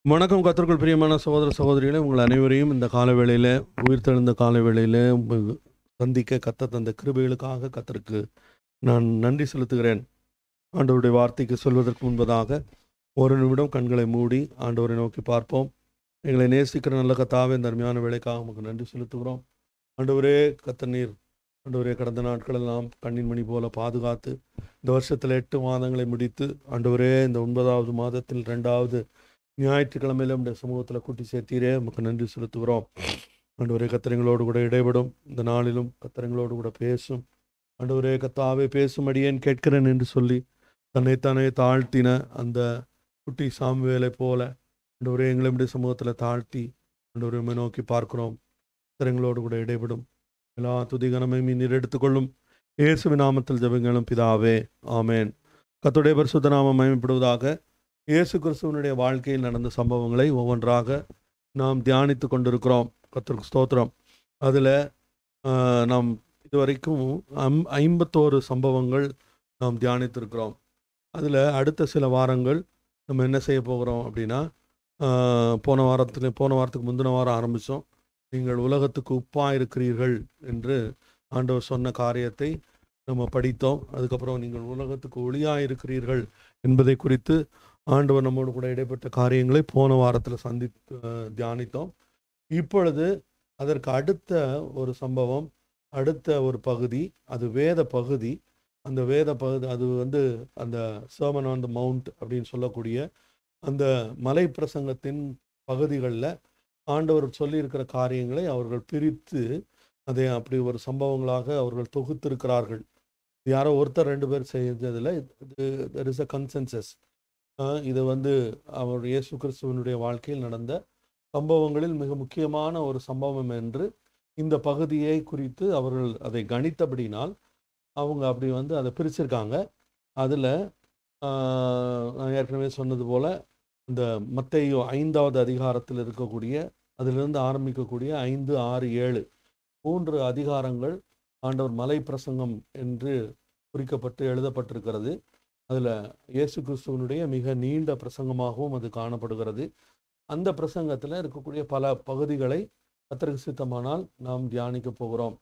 வணக்கம் கர்த்தருக்குள் பிரியமான சகோதர சகோதரிகளே, உங்கள் அனைவரையும் இந்த காலவேளையில் உயிர்த்தெழுந்த காலவேளையில் சந்திக்க கர்த்தர் தந்த கிருபைகளுக்காக கர்த்தருக்கு நான் நன்றி செலுத்துகிறேன். ஆண்டவருடைய வார்த்தைக்கு சொல்வதற்கு முன்பதாக ஒரு நிமிடம் கண்களை மூடி ஆண்டவரை நோக்கி பார்ப்போம். எங்களை நேசிக்கிற நல்ல கர்த்தாவே, இந்த அருமையான வேலைக்காக உங்களுக்கு நன்றி செலுத்துகிறோம். ஆண்டவரே, கர்த்தர் நீர் ஆண்டவரே கடந்த நாட்களெல்லாம் கண்ணின் மணி போல பாதுகாத்து இந்த வருஷத்தில் 8 மாதங்களை முடித்து ஆண்டவரே இந்த 9வது மாதத்தில் 2வது ஞாயிற்றுக்கிழமையில் நம்முடைய சமூகத்தில் கூட்டி சேர்த்தீரே, நமக்கு நன்றி செலுத்துகிறோம். ஆண்டவரே, கர்த்தரங்களோடு கூட இடைபடும். இந்த நாளிலும் கர்த்தரங்களோடு கூட பேசும். ஆண்டவரே, கர்த்தாவே பேசும் அடியேன் கேட்கிறேன் என்று சொல்லி தன்னைத்தானே தாழ்த்தின அந்த குட்டி சாமுவேலை போல ஆண்டவரே எங்களுடைய சமூகத்தில் தாழ்த்தி ஆண்டவரே உம்மை நோக்கி பார்க்கிறோம். கர்த்தரங்களோடு கூட இடைபடும். எல்லா துதிகனமையும் நீர் எடுத்துக்கொள்ளும். இயேசுவின் நாமத்தில் ஜெபங்களும் பிதாவே, ஆமேன். கர்த்தருடைய பரிசுத்த நாமம் மகிமைப்படுவதாக. இயேசு கிறிஸ்துவனுடைய வாழ்க்கையில் நடந்த சம்பவங்களை ஒவ்வொன்றாக நாம் தியானித்து கொண்டிருக்கிறோம். கர்த்தருக்கு ஸ்தோத்திரம். அதில் நாம் இதுவரைக்கும் 51 சம்பவங்கள் நாம் தியானித்திருக்கிறோம். அதில் அடுத்த சில வாரங்கள் நம்ம என்ன செய்ய போகிறோம் அப்படின்னா, போன வாரத்துக்கு முந்தின வாரம் ஆரம்பித்தோம். நீங்கள் உலகத்துக்கு உப்பாக இருக்கிறீர்கள் என்று ஆண்டவர் சொன்ன காரியத்தை நம்ம படித்தோம். அதுக்கப்புறம் நீங்கள் உலகத்துக்கு ஒளியாக இருக்கிறீர்கள் என்பதை குறித்து ஆண்டவர் நம்மோடு கூட இடைப்பட்ட காரியங்களை போன வாரத்தில் தியானித்தோம். இப்பொழுது அதற்கு அடுத்த ஒரு சம்பவம், அடுத்த ஒரு பகுதி, அது வேத பகுதி. அந்த வேத பகுதி அது அந்த சர்மன் ஆன் த மவுண்ட் அப்படின்னு சொல்லக்கூடிய அந்த மலை பிரசங்கத்தின் பகுதிகளில் ஆண்டவர் சொல்லியிருக்கிற காரியங்களை அவர்கள் பிரித்து அதை அப்படி ஒரு சம்பவங்களாக அவர்கள் தொகுத்திருக்கிறார்கள். யாரோ ஒருத்தர் 2 பேர் செஞ்சதில் there is a consensus. இது அவர் இயேசு கிறிஸ்துவனுடைய வாழ்க்கையில் நடந்த சம்பவங்களில் மிக முக்கியமான ஒரு சம்பவம் என்று இந்த பகுதியை குறித்து அவர்கள் அதை கணித்தபடினால் அவங்க அப்படி அதை பிரிச்சிருக்காங்க. அதில் நான் ஏற்கனவே சொன்னது போல் இந்த மத்தேயு 5வது அதிகாரத்தில் இருக்கக்கூடிய அதிலிருந்து ஆரம்பிக்கக்கூடிய 5, 6, 7 3 அதிகாரங்கள் ஆண்டவர் மலை பிரசங்கம் என்று குறிக்கப்பட்டு எழுதப்பட்டிருக்கிறது. அதில் இயேசு கிறிஸ்துவனுடைய மிக நீண்ட பிரசங்கமாகவும் அது காணப்படுகிறது. அந்த பிரசங்கத்தில் இருக்கக்கூடிய பல பகுதிகளை கர்த்தருக்கு சித்தமானால் நாம் தியானிக்க போகிறோம்.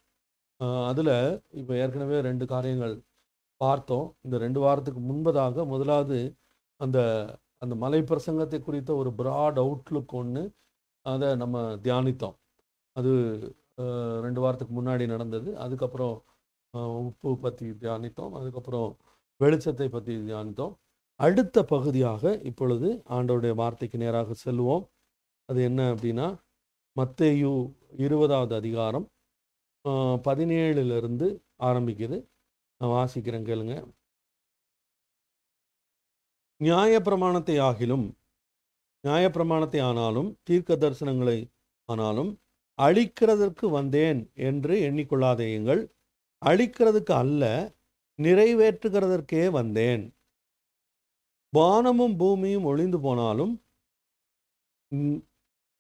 அதில் இப்போ ஏற்கனவே 2 காரியங்கள் பார்த்தோம். இந்த 2 வாரத்துக்கு முன்பதாக முதலாவது அந்த அந்த மலை பிரசங்கத்தை குறித்த ஒரு பிராட் அவுட்லுக் ஒன்று அதை நம்ம தியானித்தோம். அது 2 வாரத்துக்கு முன்னாடி நடந்தது. அதுக்கப்புறம் உப்பு பற்றி தியானித்தோம். அதுக்கப்புறம் வெளிச்சத்தை பற்றி தியானித்தோம். அடுத்த பகுதியாக இப்பொழுது ஆண்டவருடைய வார்த்தைக்கு நேராக செல்வோம். அது என்ன அப்படின்னா, மத்தேயு 20வது அதிகாரம் 17 ஆரம்பிக்குது. நான் வாசிக்கிறேன், கேளுங்க. நியாயப்பிரமாணத்தை ஆனாலும் தீர்க்க தரிசனங்களை ஆனாலும் அழிக்கிறதற்கு வந்தேன் என்று எண்ணிக்கொள்ளாதேயுங்கள். அழிக்கிறதுக்கு அல்ல, நிறைவேற்றுகிறதற்கே வந்தேன். வானமும் பூமியும் ஒளிந்து போனாலும்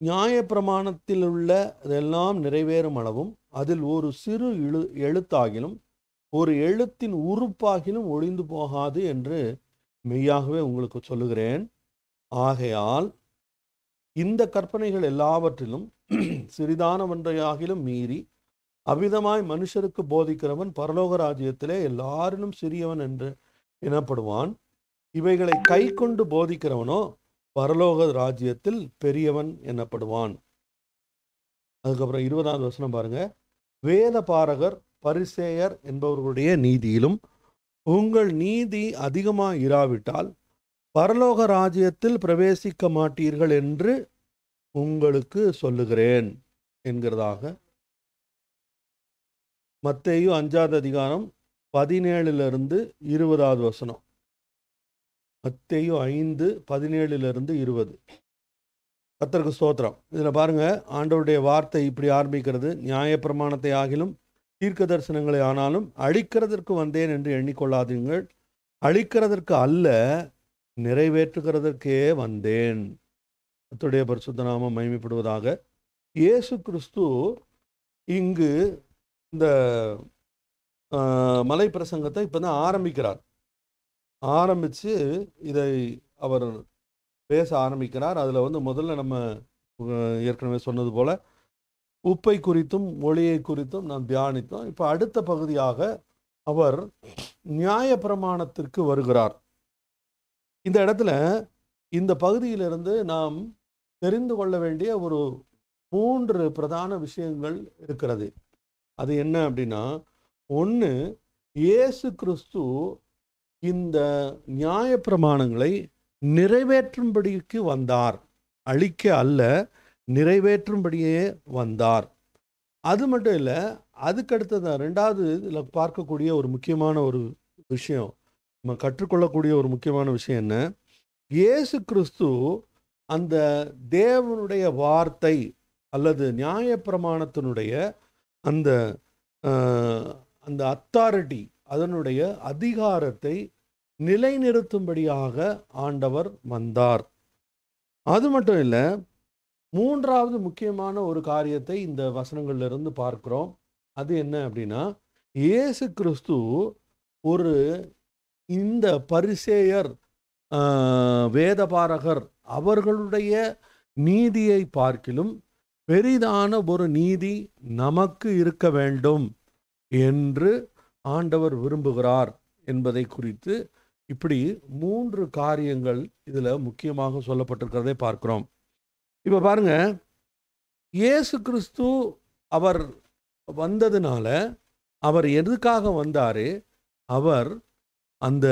நியாயப்பிரமாணத்தில் உள்ள இதெல்லாம் நிறைவேறும் அளவும் அதில் ஒரு சிறு எழுத்தாகிலும் ஒரு எழுத்தின் உறுப்பாகிலும் ஒளிந்து போகாது என்று மெய்யாகவே உங்களுக்கு சொல்லுகிறேன். ஆகையால் இந்த கற்பனைகள் எல்லாவற்றிலும் சிறிதானவற்றையாகிலும் மீறி அவ்விதமாய் மனுஷருக்கு போதிக்கிறவன் பரலோக ராஜ்யத்திலே எல்லாரிலும் சிறியவன் என்று எனப்படுவான். இவைகளை கை கொண்டு போதிக்கிறவனோ பரலோக ராஜ்யத்தில் பெரியவன் எனப்படுவான். அதுக்கப்புறம் 20வது வசனம் பாருங்க. வேத பாரகர் பரிசேயர் என்பவர்களுடைய நீதியிலும் உங்கள் நீதி அதிகமாக இராவிட்டால் பரலோக ராஜ்யத்தில் பிரவேசிக்க மாட்டீர்கள் என்று உங்களுக்கு சொல்லுகிறேன் என்கிறதாக மத்தேயு 5வது அதிகாரம் 17 20வது வசனம். மத்தேயு 5, 17 20. கர்த்தருக்கு ஸ்தோத்திரம். இதில் பாருங்க, ஆண்டவருடைய வார்த்தை இப்படி ஆரம்பிக்கிறது. நியாயப்பிரமாணத்தை ஆகிலும் தீர்க்க தரிசனங்களை ஆனாலும் அழிக்கிறதற்கு வந்தேன் என்று எண்ணிக்கொள்ளாதீர்கள். அழிக்கிறதற்கு அல்ல, நிறைவேற்றுகிறதற்கே வந்தேன். கர்த்தருடைய பரிசுத்த நாமம் மகிமைப்படுவதாக. இயேசு கிறிஸ்து இங்கு இந்த மலை பிரசங்கத்தை இப்போ தான் ஆரம்பிக்கிறார். ஆரம்பித்து இதை அவர் பேச ஆரம்பிக்கிறார். அதில் வந்து முதல்ல நம்ம ஏற்கனவே சொன்னது போல உப்பை குறித்தும் ஒளியை குறித்தும் நாம் தியானித்தோம். இப்போ அடுத்த பகுதியாக அவர் நியாயப்பிரமாணத்திற்கு வருகிறார். இந்த இடத்துல இந்த பகுதியிலிருந்து நாம் தெரிந்து கொள்ள வேண்டிய ஒரு 3 பிரதான விஷயங்கள் இருக்கிறது. அது என்ன அப்படின்னா, ஒன்று, இயேசு கிறிஸ்து இந்த நியாயப்பிரமாணங்களை நிறைவேற்றும்படிக்கு வந்தார். அழிக்க அல்ல, நிறைவேற்றும்படியே வந்தார். அது மட்டும் இல்லை, அதுக்கடுத்தது 2வது இதில் பார்க்கக்கூடிய ஒரு முக்கியமான ஒரு விஷயம், நம்ம கற்றுக்கொள்ளக்கூடிய ஒரு முக்கியமான விஷயம் என்ன, இயேசு கிறிஸ்து அந்த தேவனுடைய வார்த்தை அல்லது நியாயப்பிரமாணத்தினுடைய அந்த அந்த அத்தாரிட்டி, அதனுடைய அதிகாரத்தை நிலைநிறுத்தும்படியாக ஆண்டவர் வந்தார். அது மட்டும் இல்லை, 3வது முக்கியமான ஒரு காரியத்தை இந்த வசனங்கள்லேருந்து பார்க்கிறோம். அது என்ன அப்படின்னா, இயேசு கிறிஸ்து ஒரு இந்த பரிசேயர், வேதபாரகர் அவர்களுடைய நீதியை பார்க்கிலும் பெரிதான ஒரு நீதி நமக்கு இருக்க வேண்டும் என்று ஆண்டவர் விரும்புகிறார் என்பதை குறித்து இப்படி 3 காரியங்கள் இதில் முக்கியமாக சொல்லப்பட்டிருக்கிறதை பார்க்கிறோம். இப்போ பாருங்க, இயேசு கிறிஸ்து அவர் வந்ததுனால அவர் எதுக்காக வந்தார்? அவர் அந்த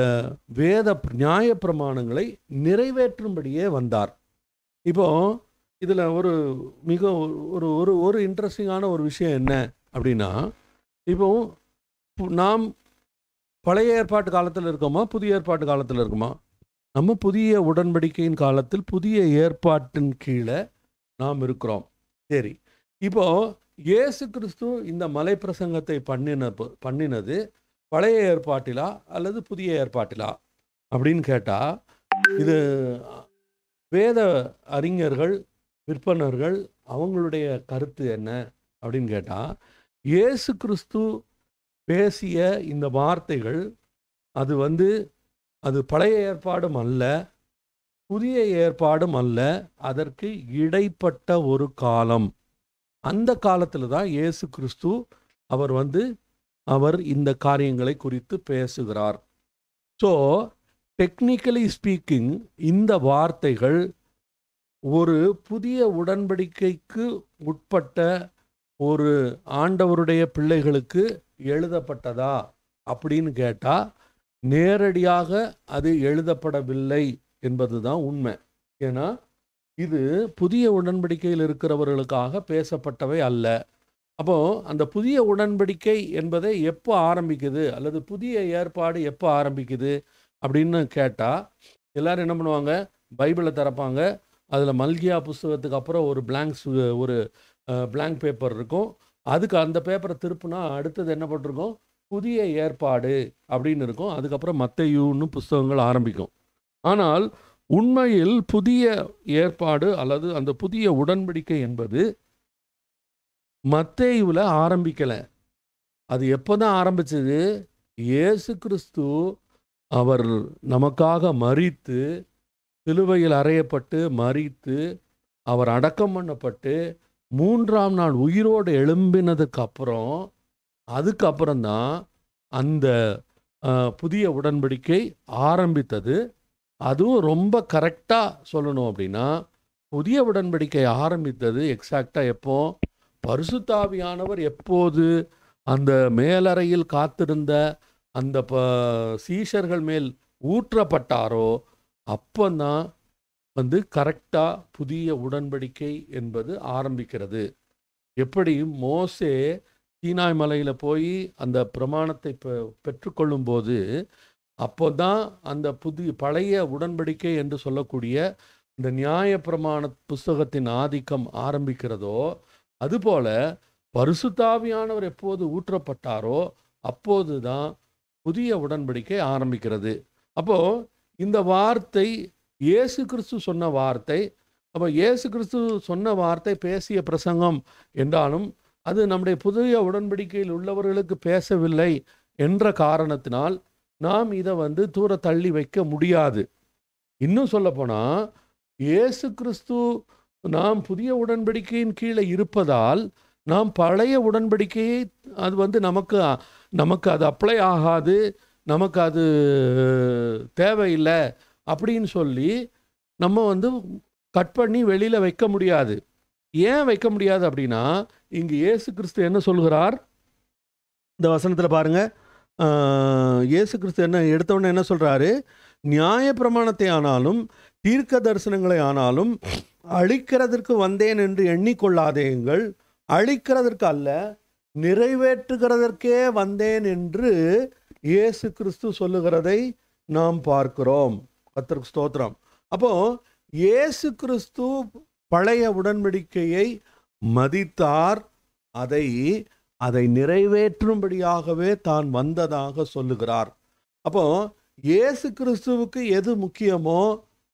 வேத நியாயப்பிரமாணங்களை நிறைவேற்றும்படியே வந்தார். இப்போ இதில் ஒரு மிக ஒரு ஒரு ஒரு இன்ட்ரெஸ்டிங்கான ஒரு விஷயம் என்ன அப்படின்னா, இப்போ நாம் பழைய ஏற்பாட்டு காலத்தில் இருக்கோமா, புதிய ஏற்பாட்டு காலத்தில் இருக்குமா? நம்ம புதிய உடன்படிக்கையின் காலத்தில் புதிய ஏற்பாட்டின் கீழே நாம் இருக்கிறோம். சரி, இப்போ இயேசு கிறிஸ்து இந்த மலை பிரசங்கத்தை பண்ணினது பழைய ஏற்பாட்டிலா அல்லது புதிய ஏற்பாட்டிலா அப்படின்னு கேட்டால், இது வேத அறிஞர்கள், விற்பனர்கள் அவங்களுடைய கருத்து என்ன அப்படின்னு கேட்டால், இயேசு கிறிஸ்து பேசிய இந்த வார்த்தைகள் அது பழைய ஏற்பாடும் அல்ல, புதிய ஏற்பாடும் அல்ல, அதற்கு இடைப்பட்ட ஒரு காலம். அந்த காலத்தில் தான் இயேசு கிறிஸ்து அவர் இந்த காரியங்களை குறித்து பேசுகிறார். ஸோ டெக்னிக்கலி ஸ்பீக்கிங், இந்த வார்த்தைகள் ஒரு புதிய உடன்படிக்கைக்கு உட்பட்ட ஒரு ஆண்டவருடைய பிள்ளைகளுக்கு எழுதப்பட்டதா அப்படின்னு கேட்டால், நேரடியாக அது எழுதப்படவில்லை என்பது தான் உண்மை. ஏன்னா இது புதிய உடன்படிக்கையில் இருக்கிறவர்களுக்காக பேசப்பட்டவை அல்ல. அப்போது அந்த புதிய உடன்படிக்கை என்பதை எப்போ ஆரம்பிக்குது அல்லது புதிய ஏற்பாடு எப்போ ஆரம்பிக்குது அப்படின்னு கேட்டால், எல்லோரும் என்ன பண்ணுவாங்க, பைபிளை திறப்பாங்க, அதில் மல்கியா புஸ்தகத்துக்கு அப்புறம் ஒரு பிளாங்க் பேப்பர் இருக்கும். அதுக்கு அந்த பேப்பரை திருப்புனா அடுத்தது என்ன போட்டிருக்கும், புதிய ஏற்பாடு அப்படின்னு இருக்கும். அதுக்கப்புறம் மத்தேயுன்னு புஸ்தகங்கள் ஆரம்பிக்கும். ஆனால் உண்மையில் புதிய ஏற்பாடு அல்லது அந்த புதிய உடன்படிக்கை என்பது மத்தேயுவில் ஆரம்பிக்கலை. அது எப்போ தான் ஆரம்பிச்சது? இயேசு கிறிஸ்து அவர் நமக்காக மரித்து, சிலுவையில் அறையப்பட்டு மரித்து, அவர் அடக்கம் பண்ணப்பட்டு 3ஆம் நாள் உயிரோடு எழும்பினதுக்கு அப்புறம், அதுக்கப்புறம்தான் அந்த புதிய உடன்படிக்கை ஆரம்பித்தது. அதுவும் ரொம்ப கரெக்டாக சொல்லணும் அப்படின்னா, புதிய உடன்படிக்கை ஆரம்பித்தது எக்ஸாக்டாக எப்போ? பரிசுத்தாவியானவர் எப்போது அந்த மேலறையில் காத்திருந்த அந்த சீஷர்கள் மேல் ஊற்றப்பட்டாரோ அப்போதான் கரெக்டாக புதிய உடன்படிக்கை என்பது ஆரம்பிக்கிறது. எப்படி மோசே சீனாய் மலையில் போய் அந்த பிரமாணத்தை பெற்றுக்கொள்ளும் போது அப்போ தான் அந்த பழைய உடன்படிக்கை என்று சொல்லக்கூடிய இந்த நியாயப்பிரமாண புஸ்தகத்தின் ஆதிக்கம் ஆரம்பிக்கிறதோ, அதுபோல பரிசுத்தாவியானவர் எப்போது ஊற்றப்பட்டாரோ அப்போது தான் புதிய உடன்படிக்கை ஆரம்பிக்கிறது. அப்போது இந்த வார்த்தை இயேசு கிறிஸ்து சொன்ன வார்த்தை. அப்போ இயேசு கிறிஸ்து சொன்ன வார்த்தை பேசிய பிரசங்கம் என்றாலும் அது நம்முடைய புதிய உடன்படிக்கையில் உள்ளவர்களுக்கு பேசவில்லை என்ற காரணத்தினால் நாம் இதை தூர தள்ளி வைக்க முடியாது. இன்னும் சொல்லப்போனால் இயேசு கிறிஸ்து நாம் புதிய உடன்படிக்கையின் கீழே இருப்பதால் நாம் பழைய உடன்படிக்கையை அது நமக்கு அது அப்ளை ஆகாது, நமக்கு அது தேவையில்லை அப்படின்னு சொல்லி நம்ம கட் பண்ணி வெளியில் வைக்க முடியாது. ஏன் வைக்க முடியாது அப்படின்னா, இங்கு இயேசு கிறிஸ்து என்ன சொல்கிறார்? இந்த வசனத்தில் பாருங்க, இயேசு கிறிஸ்து எடுத்தவொடனே என்ன சொல்றாரு? நியாயப்பிரமாணத்தை ஆனாலும் தீர்க்க தரிசனங்களை ஆனாலும் அழிக்கிறதற்கு வந்தேன் என்று எண்ணிக்கொள்ளாதேங்கள், அழிக்கிறதற்கு அல்ல நிறைவேற்றுகிறதற்கே வந்தேன் என்று இயேசு கிறிஸ்து சொல்லுகிறதை நாம் பார்க்கிறோம். கர்த்தருக்கு ஸ்தோத்திரம். அப்போ இயேசு கிறிஸ்து பழைய உடன்படிக்கையை மதித்தார், அதை நிறைவேற்றும்படியாகவே தான் வந்ததாக சொல்லுகிறார். அப்போ இயேசு கிறிஸ்துவுக்கு எது முக்கியமோ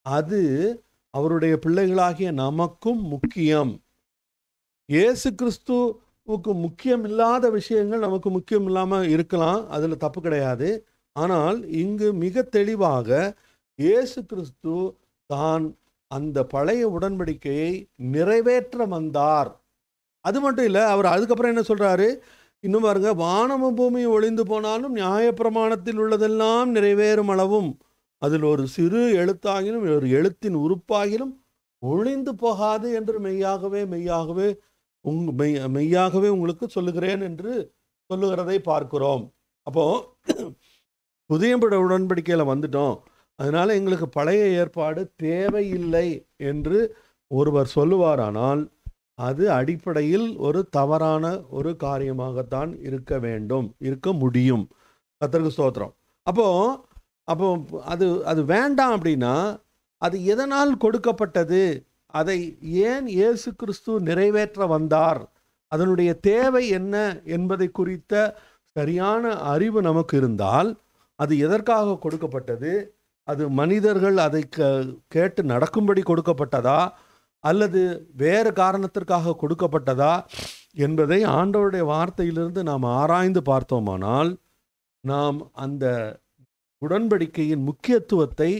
அது அவருடைய பிள்ளைகளாகிய நமக்கும் முக்கியம். இயேசு கிறிஸ்துவுக்கு முக்கியம் இல்லாத விஷயங்கள் நமக்கு முக்கியம் இல்லாமல் இருக்கலாம், அதில் தப்பு கிடையாது. ஆனால் இங்கு மிக தெளிவாக இயேசு கிறிஸ்து தான் அந்த பழைய உடன்படிக்கையை நிறைவேற்ற வந்தார். அது மட்டும் இல்லை, அவர் அதுக்கப்புறம் என்ன சொல்றாரு? இன்னும் பாருங்க, வானமும் பூமியும் ஒளிந்து போனாலும் நியாயப்பிரமாணத்தில் உள்ளதெல்லாம் நிறைவேறும் அளவும் அதில் ஒரு சிறு எழுத்தாகிலும் ஒரு எழுத்தின் உறுப்பாகிலும் ஒளிந்து போகாது என்று மெய்யாகவே உங்களுக்கு சொல்லுகிறேன் என்று சொல்லுகிறதை பார்க்கிறோம். அப்போ புதிய உடன்படிக்கையில் வந்துட்டோம், அதனால எங்களுக்கு பழைய ஏற்பாடு தேவையில்லை என்று ஒருவர் சொல்லுவாரானால் அது அடிப்படையில் ஒரு தவறான ஒரு காரியமாகத்தான் இருக்க முடியும். கர்த்தருக்கு ஸ்தோத்திரம். அப்போ அது வேண்டாம் அப்படின்னா அது எதனால் கொடுக்கப்பட்டது, அதை ஏன் இயேசு கிறிஸ்து நிறைவேற்ற வந்தார், அதனுடைய தேவை என்ன என்பதை குறித்த சரியான அறிவு நமக்கு இருந்தால் அது எதற்காக கொடுக்கப்பட்டது, அது மனிதர்கள் அதை கேட்டு நடக்கும்படி கொடுக்கப்பட்டதா அல்லது வேறு காரணத்திற்காக கொடுக்கப்பட்டதா என்பதை ஆண்டவருடைய வார்த்தையிலிருந்து நாம் ஆராய்ந்து பார்த்தோமானால் நாம் அந்த உடன்படிக்கையின் முக்கியத்துவத்தை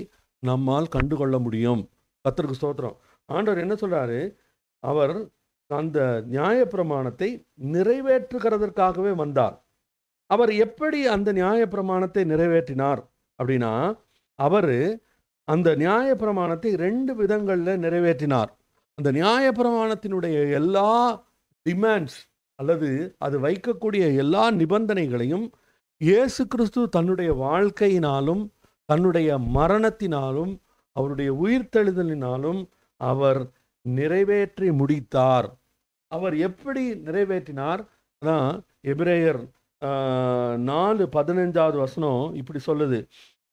நம்மால் கண்டுகொள்ள முடியும். கர்த்தருக்கு ஸ்தோத்திரம். ஆண்டவர் என்ன சொல்றாரு? அவர் அந்த நியாயப்பிரமாணத்தை நிறைவேற்றுகிறதற்காகவே வந்தார். அவர் எப்படி அந்த நியாயப்பிரமாணத்தை நிறைவேற்றினார் அப்படின்னா, அவர் அந்த நியாயப்பிரமாணத்தை 2 விதங்களில் நிறைவேற்றினார். அந்த நியாயப்பிரமாணத்தினுடைய எல்லா டிமாண்ட்ஸ் அல்லது அது வைக்கக்கூடிய எல்லா நிபந்தனைகளையும் இயேசு கிறிஸ்து தன்னுடைய வாழ்க்கையினாலும் தன்னுடைய மரணத்தினாலும் அவருடைய உயிர்த்தெழுதலினாலும் அவர் நிறைவேற்றி முடித்தார். அவர் எப்படி நிறைவேற்றினார்? அதான் எபிரேயர் 4:15 இப்படி சொல்லுது,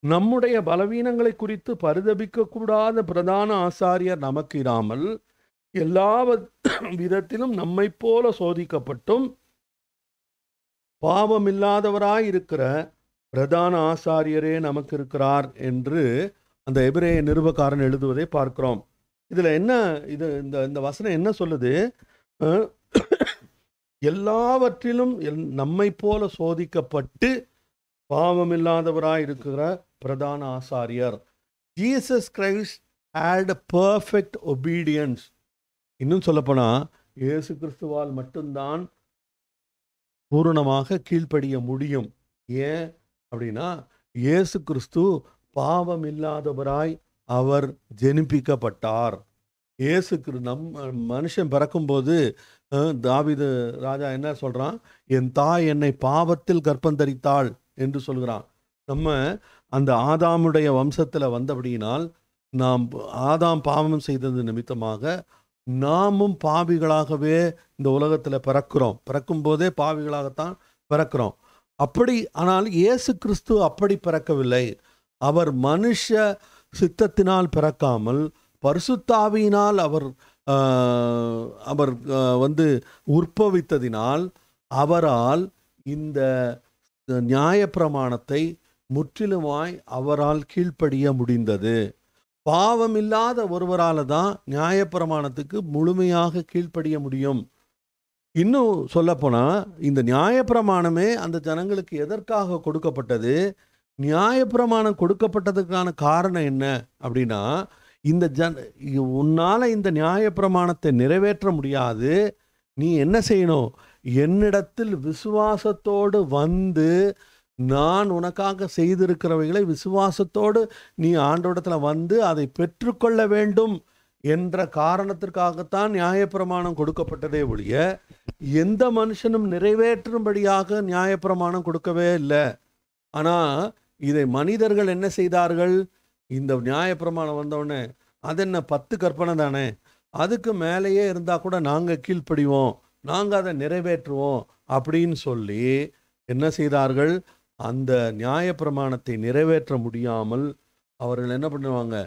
நம்முடைய பலவீனங்களை குறித்து பரிதபிக்க கூடாத பிரதான ஆசாரியர் நமக்கு இராமல் எல்லா விதத்திலும் நம்மை போல சோதிக்கப்பட்டும் பாவமில்லாதவராய் இருக்கிற பிரதான ஆசாரியரே நமக்கு இருக்கிறார் என்று அந்த எபிரேய நிருபக்காரன் எழுதுவதை பார்க்கிறோம். இதுல என்ன இந்த வசனம் என்ன சொல்லுது? எல்லாவற்றிலும் நம்மை போல சோதிக்கப்பட்டு பாவமில்லாதவராய் இருக்கிற பிரதான ஆசாரியர். Jesus Christ had a perfect obedience. இன்னும் சொல்லப்போனா இயேசு கிறிஸ்துவால் மட்டும்தான் பூரணமாக கீழ்ப்படிய முடியும். ஏன் அப்படின்னா, இயேசு கிறிஸ்து பாவம் இல்லாதவராய் அவர் ஜெனிப்பிக்கப்பட்டார். மனுஷன் பிறக்கும்போது தாவீது ராஜா என்ன சொல்றான்? என் தாய் என்னை பாவத்தில் கர்ப்பந்தரித்தாள் என்று சொல்கிறான். நம்ம அந்த ஆதாமுடைய வம்சத்தில் வந்தபடியினால் நாம் ஆதாம் பாவம் செய்தது நிமித்தமாக நாமும் பாவிகளாகவே இந்த உலகத்தில் பிறக்கும் போதே பாவிகளாகத்தான் பிறக்கிறோம். அப்படி ஆனால் இயேசு கிறிஸ்து அப்படி பிறக்கவில்லை. அவர் மனுஷ சித்தத்தினால் பிறக்காமல் பரிசுத்தாவியினால் அவர் உற்பவித்ததினால் அவரால் இந்த நியாயப்பிரமாணத்தை முற்றிலுமாய் அவரால் கீழ்ப்படிய முடிந்தது. பாவம் இல்லாத ஒருவரால் தான் நியாயப்பிரமாணத்துக்கு முழுமையாக கீழ்ப்படிய முடியும். இன்னும் சொல்லப்போனால் இந்த நியாயப்பிரமாணமே அந்த ஜனங்களுக்கு எதற்காக கொடுக்கப்பட்டது? நியாயப்பிரமாணம் கொடுக்கப்பட்டதுக்கான காரணம் என்ன அப்படின்னா, இந்த உன்னால் இந்த நியாயப்பிரமாணத்தை நிறைவேற்ற முடியாது. நீ என்ன செய்யணும்? என்னிடத்தில் விசுவாசத்தோடு வந்து நான் உனக்காக செய்திருக்கிறவைகளை விசுவாசத்தோடு நீ ஆண்டவரிடத்தில் வந்து அதை பெற்றுக்கொள்ள வேண்டும் என்ற காரணத்திற்காகத்தான் நியாயப்பிரமாணம் கொடுக்கப்பட்டதே ஒழிய எந்த மனுஷனும் நிறைவேற்றும்படியாக நியாயப்பிரமாணம் கொடுக்கவே இல்லை. ஆனால் இதை மனிதர்கள் என்ன செய்தார்கள்? இந்த நியாயப்பிரமாணம் வந்தவுடனே அது என்ன 10 கற்பனை தானே, அதுக்கு மேலேயே இருந்தால் கூட நாங்கள் கீழ்ப்படிவோம், நாங்கள் அதை நிறைவேற்றுவோம் அப்படின்னு சொல்லி என்ன செய்தார்கள்? அந்த நியாயப்பிரமாணத்தை நிறைவேற்ற முடியாமல் அவர்கள் என்ன பண்ணுவாங்க?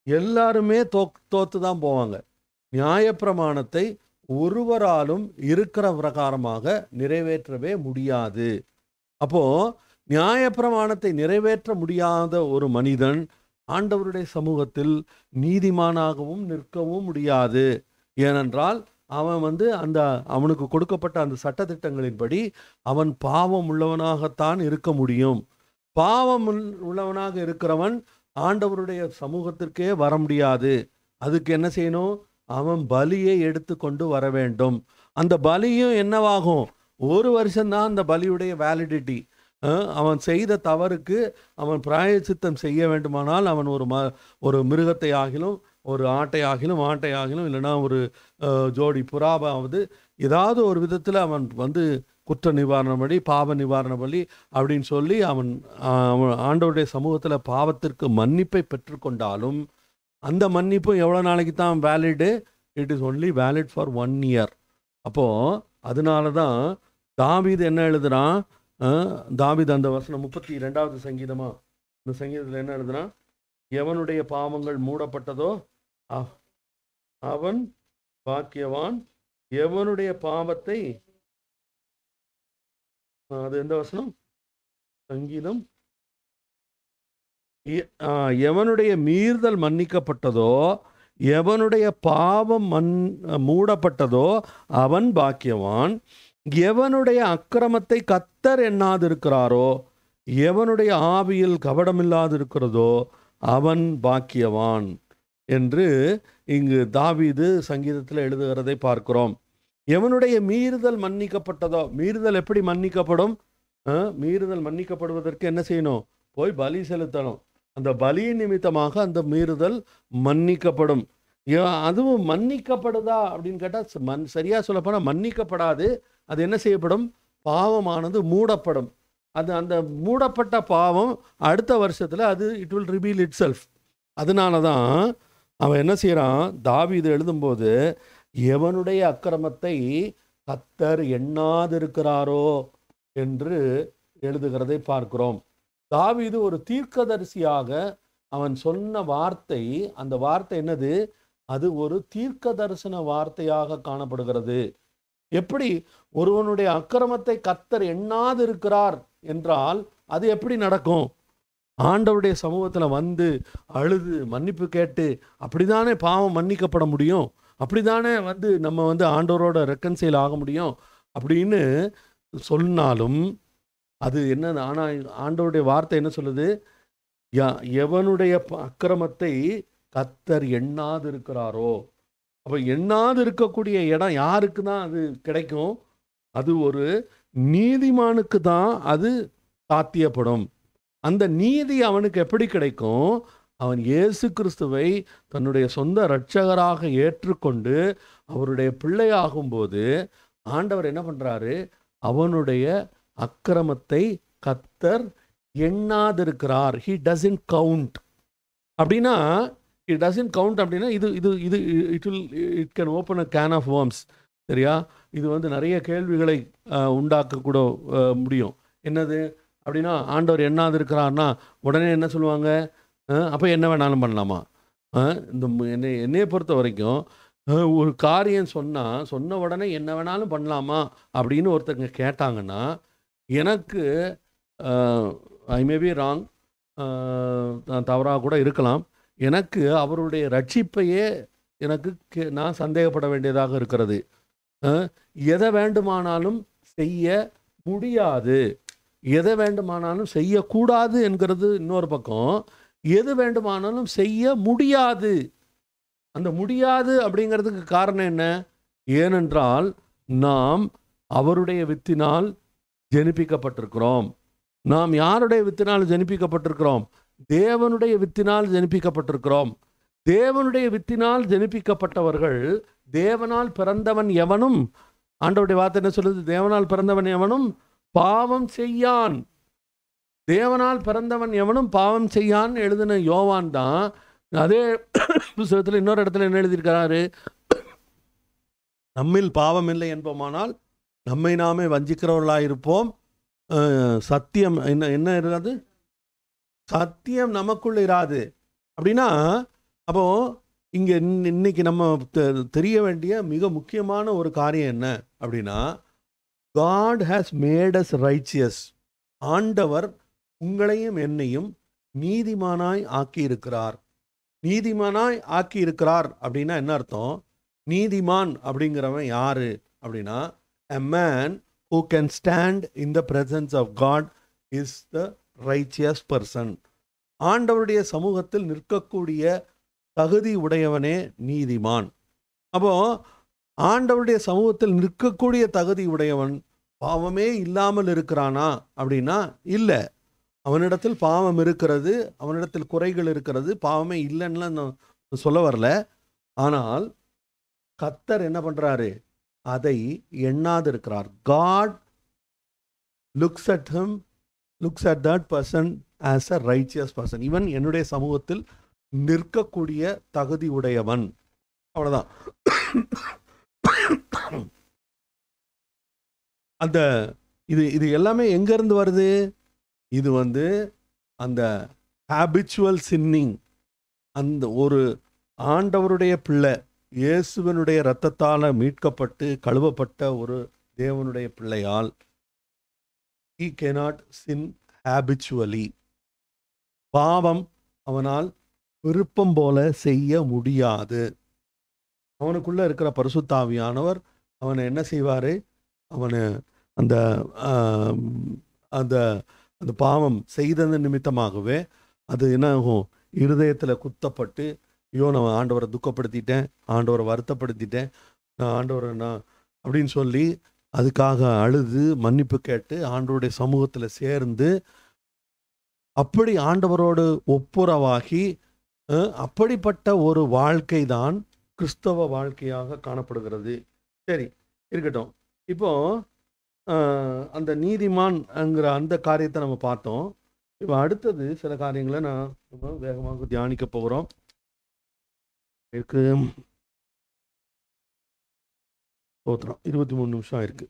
எல்லாருமே தோத்து தான் போவாங்க. நியாயப்பிரமாணத்தை ஒருவராலும் இருக்கிற பிரகாரமாக நிறைவேற்றவே முடியாது. அப்போ நியாயப்பிரமாணத்தை நிறைவேற்ற முடியாத ஒரு மனிதன் ஆண்டவருடைய சமூகத்தில் நீதிமானாகவும் நிற்கவும் முடியாது. ஏனென்றால் அவன் அவனுக்கு கொடுக்கப்பட்ட அந்த சட்டத்திட்டங்களின்படி அவன் பாவம் உள்ளவனாகத்தான் இருக்க முடியும். பாவம் உள்ளவனாக இருக்கிறவன் ஆண்டவருடைய சமூகத்திற்கே வர முடியாது. அதுக்கு என்ன செய்யணும்? அவன் பலியை எடுத்து கொண்டு வர வேண்டும். அந்த பலியும் என்னவாகும்? 1 வருஷம்தான் அந்த பலியுடைய வேலிடிட்டி. அவன் செய்த தவறுக்கு அவன் பிராயச்சித்தம் செய்ய வேண்டுமானால் அவன் ஒரு மிருகத்தை ஆகிலும் ஒரு ஆட்டை ஆகிலும் இல்லைன்னா ஒரு ஜோடி புறாவாவது ஏதாவது ஒரு விதத்தில் அவன் குற்ற நிவாரண பலி, பாவ நிவாரண பலி அப்படின்னு சொல்லி அவன் ஆண்டவருடைய சமூகத்தில் பாவத்திற்கு மன்னிப்பை பெற்றுக்கொண்டாலும் அந்த மன்னிப்பு எவ்வளோ நாளைக்கு தான் valid? It is only valid for 1 year. அப்போது அதனால தான் தாவீது என்ன எழுதுறான்? தாவீது அந்த வசனம் 32வது சங்கீதமா, இந்த சங்கீதத்தில் என்ன எழுதுறான்? எவனுடைய பாவங்கள் மூடப்பட்டதோ அவன் பாக்கியவான், எவனுடைய பாவத்தை, அது எந்த வசனம்? சங்கீதம். எவனுடைய மீறுதல் மன்னிக்கப்பட்டதோ, எவனுடைய பாவம் மூடப்பட்டதோ அவன் பாக்கியவான், எவனுடைய அக்கிரமத்தை கர்த்தர் எண்ணாதிருக்கிறாரோ, எவனுடைய ஆவியில் கபடமில்லாதிருக்கிறதோ அவன் பாக்கியவான் என்று இங்கு தாவீது சங்கீதத்தில் எழுதுகிறதை பார்க்கிறோம். எவனுடைய மீறுதல் மன்னிக்கப்பட்டதோ, மீறுதல் எப்படி மன்னிக்கப்படும்? மீறுதல் மன்னிக்கப்படுவதற்கு என்ன செய்யணும்? போய் பலி செலுத்தணும். அந்த பலியின் நிமித்தமாக அந்த மீறுதல் மன்னிக்கப்படும். அதுவும் மன்னிக்கப்படுதா அப்படின்னு கேட்டால் சரியாக சொல்லப்போனால் மன்னிக்கப்படாது. அது என்ன செய்யப்படும்? பாவமானது மூடப்படும். அது அந்த மூடப்பட்ட பாவம் அடுத்த வருஷத்தில் அது it will reveal it self. அதனால தான் அவன் என்ன செய்கிறான்? தாவீது எழுதும்போது எவனுடைய அக்கிரமத்தை கர்த்தர் எண்ணாதிருக்கிறாரோ என்று எழுதுகிறதை பார்க்கிறோம். தாவீது ஒரு தீர்க்கதரிசியாக அவன் சொன்ன வார்த்தை, அந்த வார்த்தை என்னது? அது ஒரு தீர்க்க தரிசன வார்த்தையாக காணப்படுகிறது. எப்படி ஒருவனுடைய அக்கிரமத்தை கர்த்தர் எண்ணாதிருக்கிறார் என்றால் அது எப்படி நடக்கும்? ஆண்டவருடைய சமூகத்தில் அழுது மன்னிப்பு கேட்டு அப்படிதானே பாவம் மன்னிக்கப்பட முடியும், அப்படிதானே நம்ம ஆண்டவரோட ரெக்கன்சைல் ஆக முடியும் அப்படின்னு சொன்னாலும் அது என்ன? ஆனால் ஆண்டவருடைய வார்த்தை என்ன சொல்லுது? எவனுடைய அக்கிரமத்தை கர்த்தர் எண்ணாதிருக்கிறாரோ. அப்போ எண்ணாது இருக்கக்கூடிய இடம் யாருக்கு தான் அது கிடைக்கும்? அது ஒரு நீதிமானுக்கு தான் அது சாத்தியப்படும். அந்த நீதி அவனுக்கு எப்படி கிடைக்கும்? அவன் இயேசு கிறிஸ்துவை தன்னுடைய சொந்த இரட்சகராக ஏற்றுக்கொண்டு அவருடைய பிள்ளையாகும்போது ஆண்டவர் என்ன பண்ணுறாரு? அவனுடைய அக்கிரமத்தை கர்த்தர் எண்ணாதிருக்கிறார். He doesn't count. அப்படின்னா இட் டசன்ட் கவுண்ட் அப்படின்னா இது இது இது it can open a can of worms. சரியா? இது நிறைய கேள்விகளை உண்டாக்கக்கூட முடியும். என்னது அப்படின்னா, ஆண்டவர் எண்ணாது இருக்கிறார்னா உடனே என்ன சொல்லுவாங்க? அப்போ என்ன வேணாலும் பண்ணலாமா? என்னையை பொறுத்த வரைக்கும் ஒரு காரியம் சொன்ன உடனே என்ன வேணாலும் பண்ணலாமா அப்படின்னு ஒருத்தங்க கேட்டாங்கன்னா, எனக்கு ஐ மே பி ராங், நான் தவறாக கூட இருக்கலாம், எனக்கு அவருடைய ரட்சிப்பையே நான் சந்தேகப்பட வேண்டியதாக இருக்கிறது. எதை வேண்டுமானாலும் செய்ய முடியாது, எதை வேண்டுமானாலும் செய்யக்கூடாது என்கிறது இன்னொரு பக்கம். எது வேண்டுமானாலும் செய்ய முடியாது. அந்த முடியாது அப்படிங்கிறதுக்கு காரணம் என்ன? ஏனென்றால் நாம் அவருடைய வித்தினால் ஜெனிப்பிக்கப்பட்டிருக்கிறோம். நாம் யாருடைய வித்தினால் ஜெனிப்பிக்கப்பட்டிருக்கிறோம்? தேவனுடைய வித்தினால் ஜெனிப்பிக்கப்பட்டிருக்கிறோம். தேவனுடைய வித்தினால் ஜெனிப்பிக்கப்பட்டவர்கள், தேவனால் பிறந்தவன் எவனும், ஆண்டவருடைய வார்த்தை என்ன சொல்லுது? தேவனால் பிறந்தவன் எவனும் பாவம் செய்யான். தேவனால் பிறந்தவன் எவனும் பாவம் செய்யான் எழுதின யோவான் தான் அதே புத்தகத்தில் இன்னொரு இடத்துல என்ன எழுதியிருக்கிறாரு? நம்மில் பாவம் இல்லை என்போமானால் நம்மை நாமே வஞ்சிக்கிறவர்களாயிருப்போம். சத்தியம் என்ன இருக்காது? சத்தியம் நமக்குள்ள இராது. அப்படின்னா அப்போ இங்கே இன்னைக்கு நம்ம தெரிய வேண்டிய மிக முக்கியமான ஒரு காரியம் என்ன அப்படின்னா, God has made us righteous. ஆண்டவர் உங்களையும் என்னையும் நீதிமானாய் ஆக்கியிருக்கிறார். நீதிமானாய் ஆக்கியிருக்கிறார் அப்படின்னா என்ன அர்த்தம்? நீதிமான் அப்படிங்கிறவன் யாரு அப்படின்னா, a man who can stand in the presence of God is the righteous person. ஆண்டவருடைய சமூகத்தில் நிற்கக்கூடிய தகுதி உடையவனே நீதிமான். அப்போ ஆண்டவருடைய சமூகத்தில் நிற்கக்கூடிய தகுதி உடையவன் பாவமே இல்லாமல் இருக்கிறானா அப்படின்னா இல்லை. அவனிடத்தில் பாவம் இருக்கிறது, அவனிடத்தில் குறைகள் இருக்கிறது, பாவமே இல்லைன்னு நான் சொல்ல வரல. ஆனால் கர்த்தர் என்ன பண்றாரு? அதை எண்ணாது இருக்கிறார். God looks at him, looks at that person as a righteous person. இவன் என்னுடைய சமூகத்தில் நிற்கக்கூடிய தகுதி உடையவன். அவ்வளவுதான். அந்த இது எல்லாமே எங்க இருந்து வருது? இது அந்த ஹாபிச்சுவல் சின்னிங், அந்த ஒரு ஆண்டவருடைய பிள்ளை, இயேசுவனுடைய இரத்தத்தால் மீட்கப்பட்டு கழுவப்பட்ட ஒரு தேவனுடைய பிள்ளையால் he cannot sin habitually. பாவம் அவனால் விருப்பம் போல செய்ய முடியாது. அவனுக்குள்ள இருக்கிற பரிசுத்த ஆவியானவர் அவனை என்ன செய்வாரு? அவனை அந்த அந்த அந்த பாவம் செய்தது நிமித்தமாகவே அது என்ன ஆகும்? இருதயத்தில் குத்தப்பட்டு, ஐயோ நான் ஆண்டவரை துக்கப்படுத்திட்டேன், ஆண்டவரை வருத்தப்படுத்திட்டேன், ஆண்டவரை நான் அப்படின்னு சொல்லி அதுக்காக அழுது மன்னிப்பு கேட்டு ஆண்டவருடைய சமூகத்தில் சேர்ந்து அப்படி ஆண்டவரோடு ஒப்புரவாகி அப்படிப்பட்ட ஒரு வாழ்க்கை தான் கிறிஸ்தவ வாழ்க்கையாக காணப்படுகிறது. சரி, இருக்கட்டும். இப்போ அந்த நீதிமான்ங்கிற அந்த காரியத்தை நம்ம பார்த்தோம். இப்போ அடுத்தது சில காரியங்களை நம்ம வேகமாக தியானிக்க போகிறோம். இருக்கு 23 நிமிஷம் இருக்கு.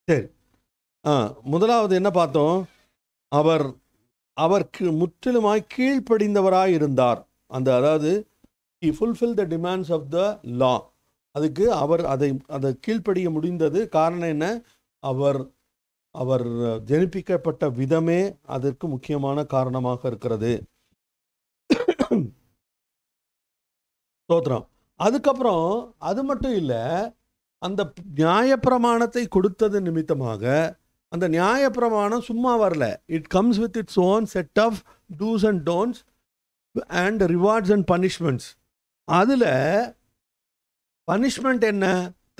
சரி, முதலாவது என்ன பார்த்தோம்? அவர் முற்றிலுமாய் கீழ்ப்படிந்தவராய் இருந்தார். அதாவது he fulfilled the demands of the law. அதுக்கு அவர் அதை கீழ்ப்படிய முடிந்தது. காரணம் என்ன? அவர் ஜெனிப்பிக்கப்பட்ட விதமே அதற்கு முக்கியமான காரணமாக இருக்கிறது. ஸ்தோத்திரம். அதுக்கப்புறம் அது மட்டும் இல்லை, அந்த நியாயப்பிரமாணத்தை கொடுத்தது நிமித்தமாக அந்த நியாயப்பிரமாணம் சும்மா வரல. It comes with its own set of dos and don'ts and rewards and punishments. அதில் பனிஷ்மெண்ட் என்ன?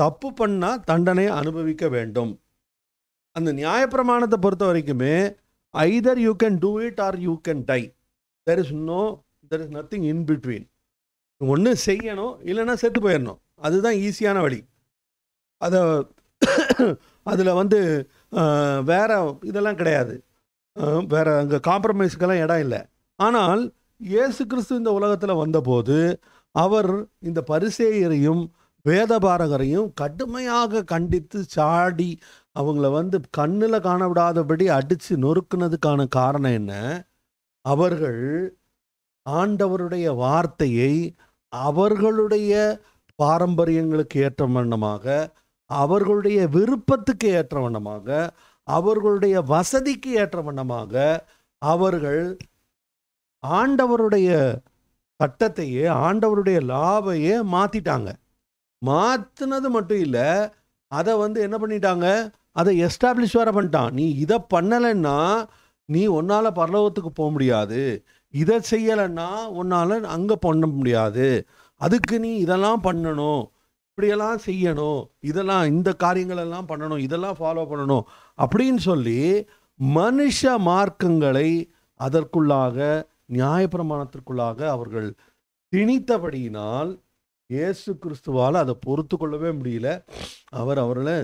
தப்பு பண்ணால் தண்டனை அனுபவிக்க வேண்டும். அந்த நியாயப்பிரமாணத்தை பொறுத்த வரைக்குமே either you can do it or you can die. There is nothing in between. ஒன்று செய்யணும், இல்லைன்னா செத்து போயிடணும். அதுதான் ஈஸியான வழி. அதில் வேற இதெல்லாம் கிடையாது. வேற அங்கே காம்ப்ரமைஸுக்கெல்லாம் இடம் இல்லை. ஆனால் இயேசு கிறிஸ்து இந்த உலகத்தில் வந்தபோது அவர் இந்த பரிசேயரையும் வேதபாரகரையும் கடுமையாக கண்டித்து சாடி அவங்கள கண்ணில் காணவிடாதபடி அடித்து நொறுக்குனதுக்கான காரணம் என்ன? அவர்கள் ஆண்டவருடைய வார்த்தையை அவர்களுடைய பாரம்பரியங்களுக்கு ஏற்ற வண்ணமாக, அவர்களுடைய விருப்பத்துக்கு ஏற்ற வண்ணமாக, அவர்களுடைய வசதிக்கு ஏற்ற வண்ணமாக அவர்கள் ஆண்டவருடைய சட்டத்தையே ஆண்டவருடைய லாவையே மாற்றிட்டாங்க. மாற்றினது மட்டும் இல்லை, அதை என்ன பண்ணிட்டாங்க? அதை எஸ்டாப்ளிஷ் வேற பண்ணிட்டான். நீ இதை பண்ணலைன்னா நீ உன்னால் பரலோகத்துக்கு போக முடியாது, இதை செய்யலைன்னா உன்னால் அங்கே பண்ண முடியாது, அதுக்கு நீ இதெல்லாம் பண்ணணும், இப்படியெல்லாம் செய்யணும், இதெல்லாம் இந்த காரியங்களெல்லாம் பண்ணணும், இதெல்லாம் ஃபாலோ பண்ணணும் அப்படின்னு சொல்லி மனுஷ மார்க்கங்களை அதற்குள்ளாக நியாயப்பிரமாணத்திற்குள்ளாக அவர்கள் திணித்தபடியினால் இயேசு கிறிஸ்துவால் அதை பொறுத்து கொள்ளவே முடியல. அவர்களை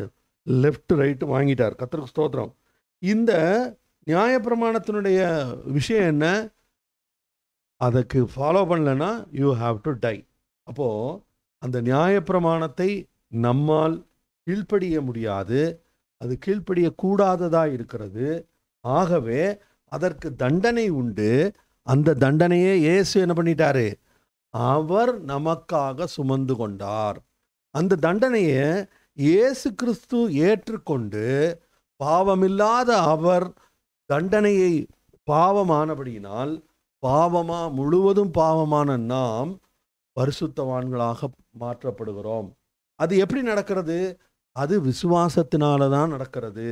லெஃப்ட் ரைட்டு வாங்கிட்டார். கர்த்தருக்கு ஸ்தோத்திரம். இந்த நியாயப்பிரமாணத்தினுடைய விஷயம் என்ன? அதுக்கு ஃபாலோ பண்ணலன்னா யூ ஹாவ் டு டை. அப்போது அந்த நியாயப்பிரமாணத்தை நம்மால் கீழ்ப்படிய முடியாது, அது கீழ்ப்படியக்கூடாததாக இருக்கிறது. ஆகவே அதற்கு தண்டனை உண்டு. அந்த தண்டனையை இயேசு என்ன பண்ணிட்டாரு? அவர் நமக்காக சுமந்து கொண்டார். அந்த தண்டனையை இயேசு கிறிஸ்து ஏற்றுக்கொண்டு பாவமில்லாத அவர் தண்டனையை பாவமானபடியினால் முழுவதும் பாவமான நாம் பரிசுத்தவான்களாக மாற்றப்படுகிறோம். அது எப்படி நடக்கிறது? அது விசுவாசத்தினால தான் நடக்கிறது.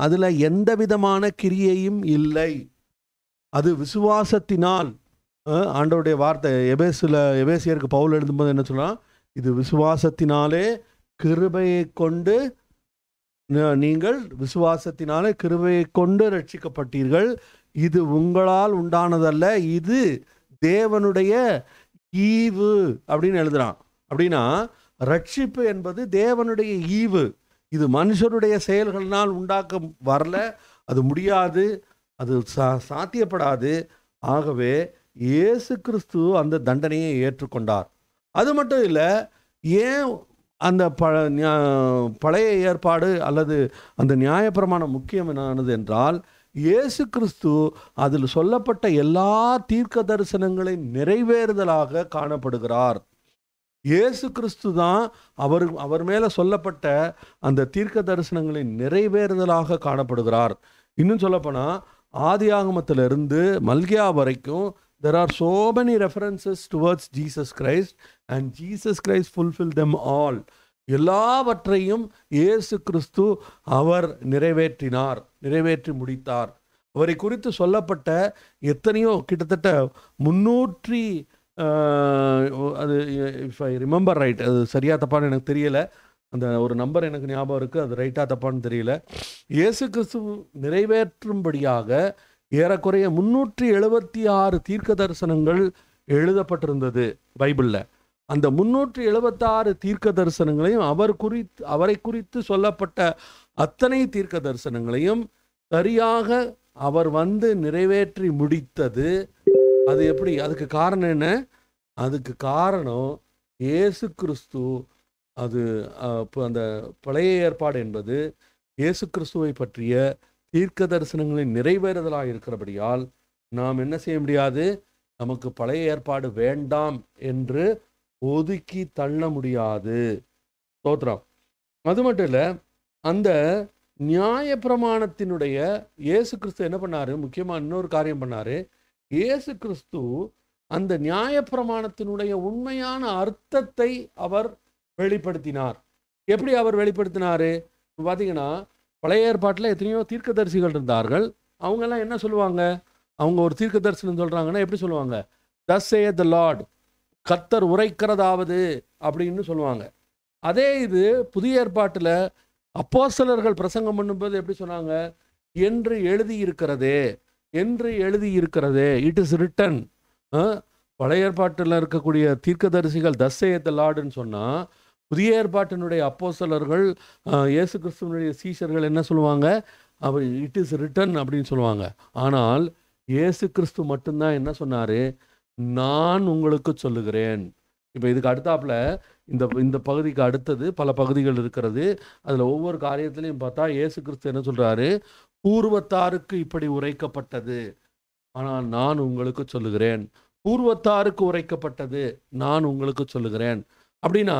அதில் எந்த விதமான கிரியையும் இல்லை. அது விசுவாசத்தினால். ஆண்டவருடைய வார்த்தை எபேசியருக்கு பவுல் எழுதும்போது என்ன சொல்லலாம்? இது விசுவாசத்தினாலே கிருபையை கொண்டு நீங்கள் விசுவாசத்தினாலே கிருபையை கொண்டு ரட்சிக்கப்பட்டீர்கள், இது உங்களால் உண்டானதல்ல, இது தேவனுடைய ஈவு அப்படின்னு எழுதுறான். அப்படின்னா ரட்சிப்பு என்பது தேவனுடைய ஈவு. இது மனுஷருடைய செயல்களினால் உண்டாக்க வரல, அது முடியாது, அது சாத்தியப்படாது. ஆகவே இயேசு கிறிஸ்து அந்த தண்டனையை ஏற்றுக்கொண்டார். அது மட்டும் இல்லை, ஏன் அந்த பழைய ஏற்பாடு அல்லது அந்த நியாயப்பிரமாணம் முக்கியமானது என்றால், இயேசு கிறிஸ்து அதில் சொல்லப்பட்ட எல்லா தீர்க்க தரிசனங்களின் நிறைவேறுதலாக காணப்படுகிறார். இயேசு கிறிஸ்து தான் அவர் மேலே சொல்லப்பட்ட அந்த தீர்க்க தரிசனங்களின் நிறைவேறுதலாக காணப்படுகிறார். இன்னும் சொல்லப்போனால் ஆதியாகமத்திலிருந்து மல்கியா வரைக்கும் there are so many references towards Jesus Christ and Jesus Christ fulfilled them all. எல்லாவற்றையும் இயேசு கிறிஸ்து அவர் நிறைவேற்றி முடித்தார். அவரை குறித்து சொல்லப்பட்ட எத்தனையோ கிட்டத்தட்ட 300 அது இஃப் ஐ ரிமெம்பர் ரைட், அது சரியா தப்பான்னு எனக்கு தெரியலை, அந்த ஒரு நம்பர் எனக்கு ஞாபகம் இருக்குது, அது ரைட்டாக தப்பான்னு தெரியல. இயேசு கிறிஸ்து நிறைவேற்றும்படியாக ஏறக்குறைய 376 தீர்க்க தரிசனங்கள் எழுதப்பட்டிருந்தது பைபிளில். அந்த 376 தீர்க்க தரிசனங்களையும் அவரை குறித்து சொல்லப்பட்ட அத்தனை தீர்க்க தரிசனங்களையும் சரியாக அவர் வந்து நிறைவேற்றி முடித்தது. அது எப்படி? அதுக்கு காரணம் என்ன? அதுக்கு காரணம் இயேசு கிறிஸ்து. அது அந்த பழைய ஏற்பாடு என்பது இயேசு கிறிஸ்துவை பற்றிய தீர்க்க தரிசனங்களின் நிறைவேறுதலாக இருக்கிறபடியால் நாம் என்ன செய்ய முடியாது? நமக்கு பழைய ஏற்பாடு வேண்டாம் என்று ஒதுக்கி தள்ள முடியாது. ஸ்தோத்திரம். அது மட்டும் இல்லை, அந்த நியாயப்பிரமாணத்தினுடைய இயேசு கிறிஸ்து என்ன பண்ணாரு? முக்கியமாக இன்னொரு காரியம் பண்ணாரு. இயேசு கிறிஸ்து அந்த நியாயப்பிரமாணத்தினுடைய உண்மையான அர்த்தத்தை அவர் வெளிப்படுத்தினார். எப்படி அவர் வெளிப்படுத்தினார்? பார்த்தீங்கன்னா பழைய ஏற்பாட்டில் எத்தனையோ தீர்க்கதரிசிகள் இருந்தார்கள். அவங்கெல்லாம் என்ன சொல்லுவாங்க? அவங்க ஒரு தீர்க்க தரிசனம் சொல்கிறாங்கன்னா எப்படி சொல்லுவாங்க? thus saith the Lord, கர்த்தர் உரைக்கிறதாவது அப்படின்னு சொல்லுவாங்க. அதே இது புதிய ஏற்பாட்டில் அப்போஸ்தலர்கள் பிரசங்கம் பண்ணும்போது எப்படி சொன்னாங்க? என்று எழுதியிருக்கிறதே, இட் இஸ் ரிட்டன். பழைய ஏற்பாட்டில் இருக்கக்கூடிய தீர்க்கதரிசிகள் thus saith the Lordன்னு சொன்னால், புதிய ஏற்பாட்டினுடைய அப்போஸ்தலர்கள் இயேசு கிறிஸ்துவனுடைய சீஷர்கள் என்ன சொல்லுவாங்க? அவர் இட் இஸ் ரிட்டன் அப்படின்னு சொல்லுவாங்க. ஆனால் இயேசு கிறிஸ்து மட்டும்தான் என்ன சொன்னார்? நான் உங்களுக்கு சொல்லுகிறேன். இப்போ இதுக்கு அடுத்தாப்புல இந்த பகுதிக்கு அடுத்தது பல பகுதிகள் இருக்கிறது. அதில் ஒவ்வொரு காரியத்திலையும் பார்த்தா இயேசு கிறிஸ்து என்ன சொல்கிறாரு? பூர்வத்தாருக்கு இப்படி உரைக்கப்பட்டது, ஆனால் நான் உங்களுக்கு சொல்லுகிறேன். பூர்வத்தாருக்கு உரைக்கப்பட்டது, நான் உங்களுக்கு சொல்லுகிறேன். அப்படின்னா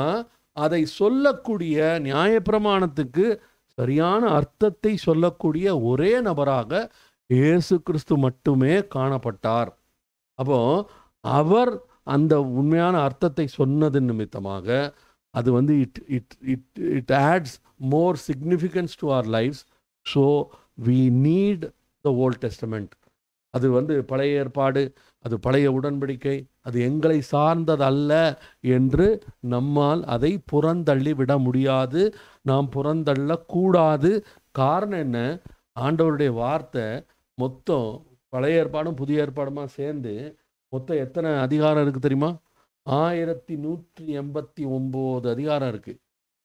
அதை சொல்லக்கூடிய நியாயப்பிரமாணத்துக்கு சரியான அர்த்தத்தை சொல்லக்கூடிய ஒரே நபராக இயேசு கிறிஸ்து மட்டுமே காணப்பட்டார். அப்போ அவர் அந்த உண்மையான அர்த்தத்தை சொன்னது நிமித்தமாக அது வந்து it adds more significance to our lives. So we need the old testament. அது வந்து பழைய ஏற்பாடு, அது பழைய உடன்படிக்கை, அது எங்களை சார்ந்ததல்ல என்று நம்மால் அதை புறந்தள்ளி விட முடியாது. நாம் புறந்தள்ளக்கூடாது. காரணம் என்ன? ஆண்டவருடைய வார்த்தை மொத்தம் பழைய ஏற்பாடும் புதிய ஏற்பாடுமா சேர்ந்து மொத்தம் எத்தனை அதிகாரம் இருக்குது தெரியுமா? 1189 அதிகாரம் இருக்குது.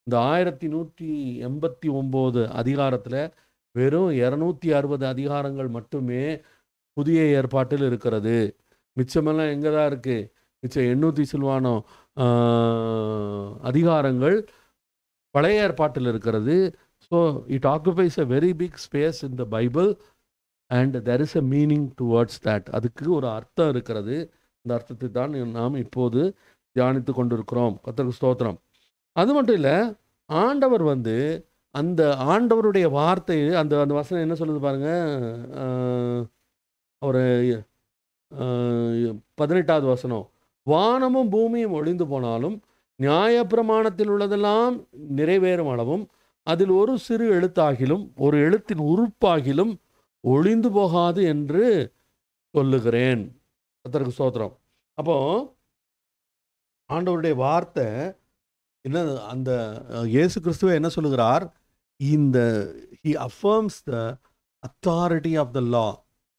இந்த 1189 அதிகாரத்தில் வெறும் 260 அதிகாரங்கள் மட்டுமே புதிய ஏற்பாட்டில் இருக்கிறது. மிச்சமெல்லாம் எங்கே தான் இருக்குது? மிச்சம் 800 சில்வானம் அதிகாரங்கள் பழைய ஏற்பாட்டில் இருக்கிறது. So it occupies a very big space in the Bible and there is a meaning towards that. அதுக்கு ஒரு அர்த்தம் இருக்கிறது. இந்த அர்த்தத்தை தான் நாம் இப்போது தியானித்து கொண்டிருக்கிறோம். கர்த்தருக்கு ஸ்தோத்திரம். அது மட்டும் இல்லை, ஆண்டவர் வந்து அந்த ஆண்டவருடைய வார்த்தை அந்த அந்த வசனம் என்ன சொல்லுது பாருங்க. ஒரு 18வது வசனம், வானமும் பூமியும் ஒழிந்து போனாலும் நியாயப்பிரமாணத்தில் உள்ளதெல்லாம் நிறைவேறும் அளவும் அதில் ஒரு சிறு எழுத்தாகிலும் ஒரு எழுத்தின் உறுப்பாகிலும் ஒழிந்து போகாது என்று சொல்லுகிறேன். கர்த்தருக்கு ஸ்தோத்திரம். அப்போ ஆண்டவருடைய வார்த்தை என்ன, அந்த இயேசு கிறிஸ்துவை என்ன சொல்லுகிறார்? இந்த he affirms the authority of the law.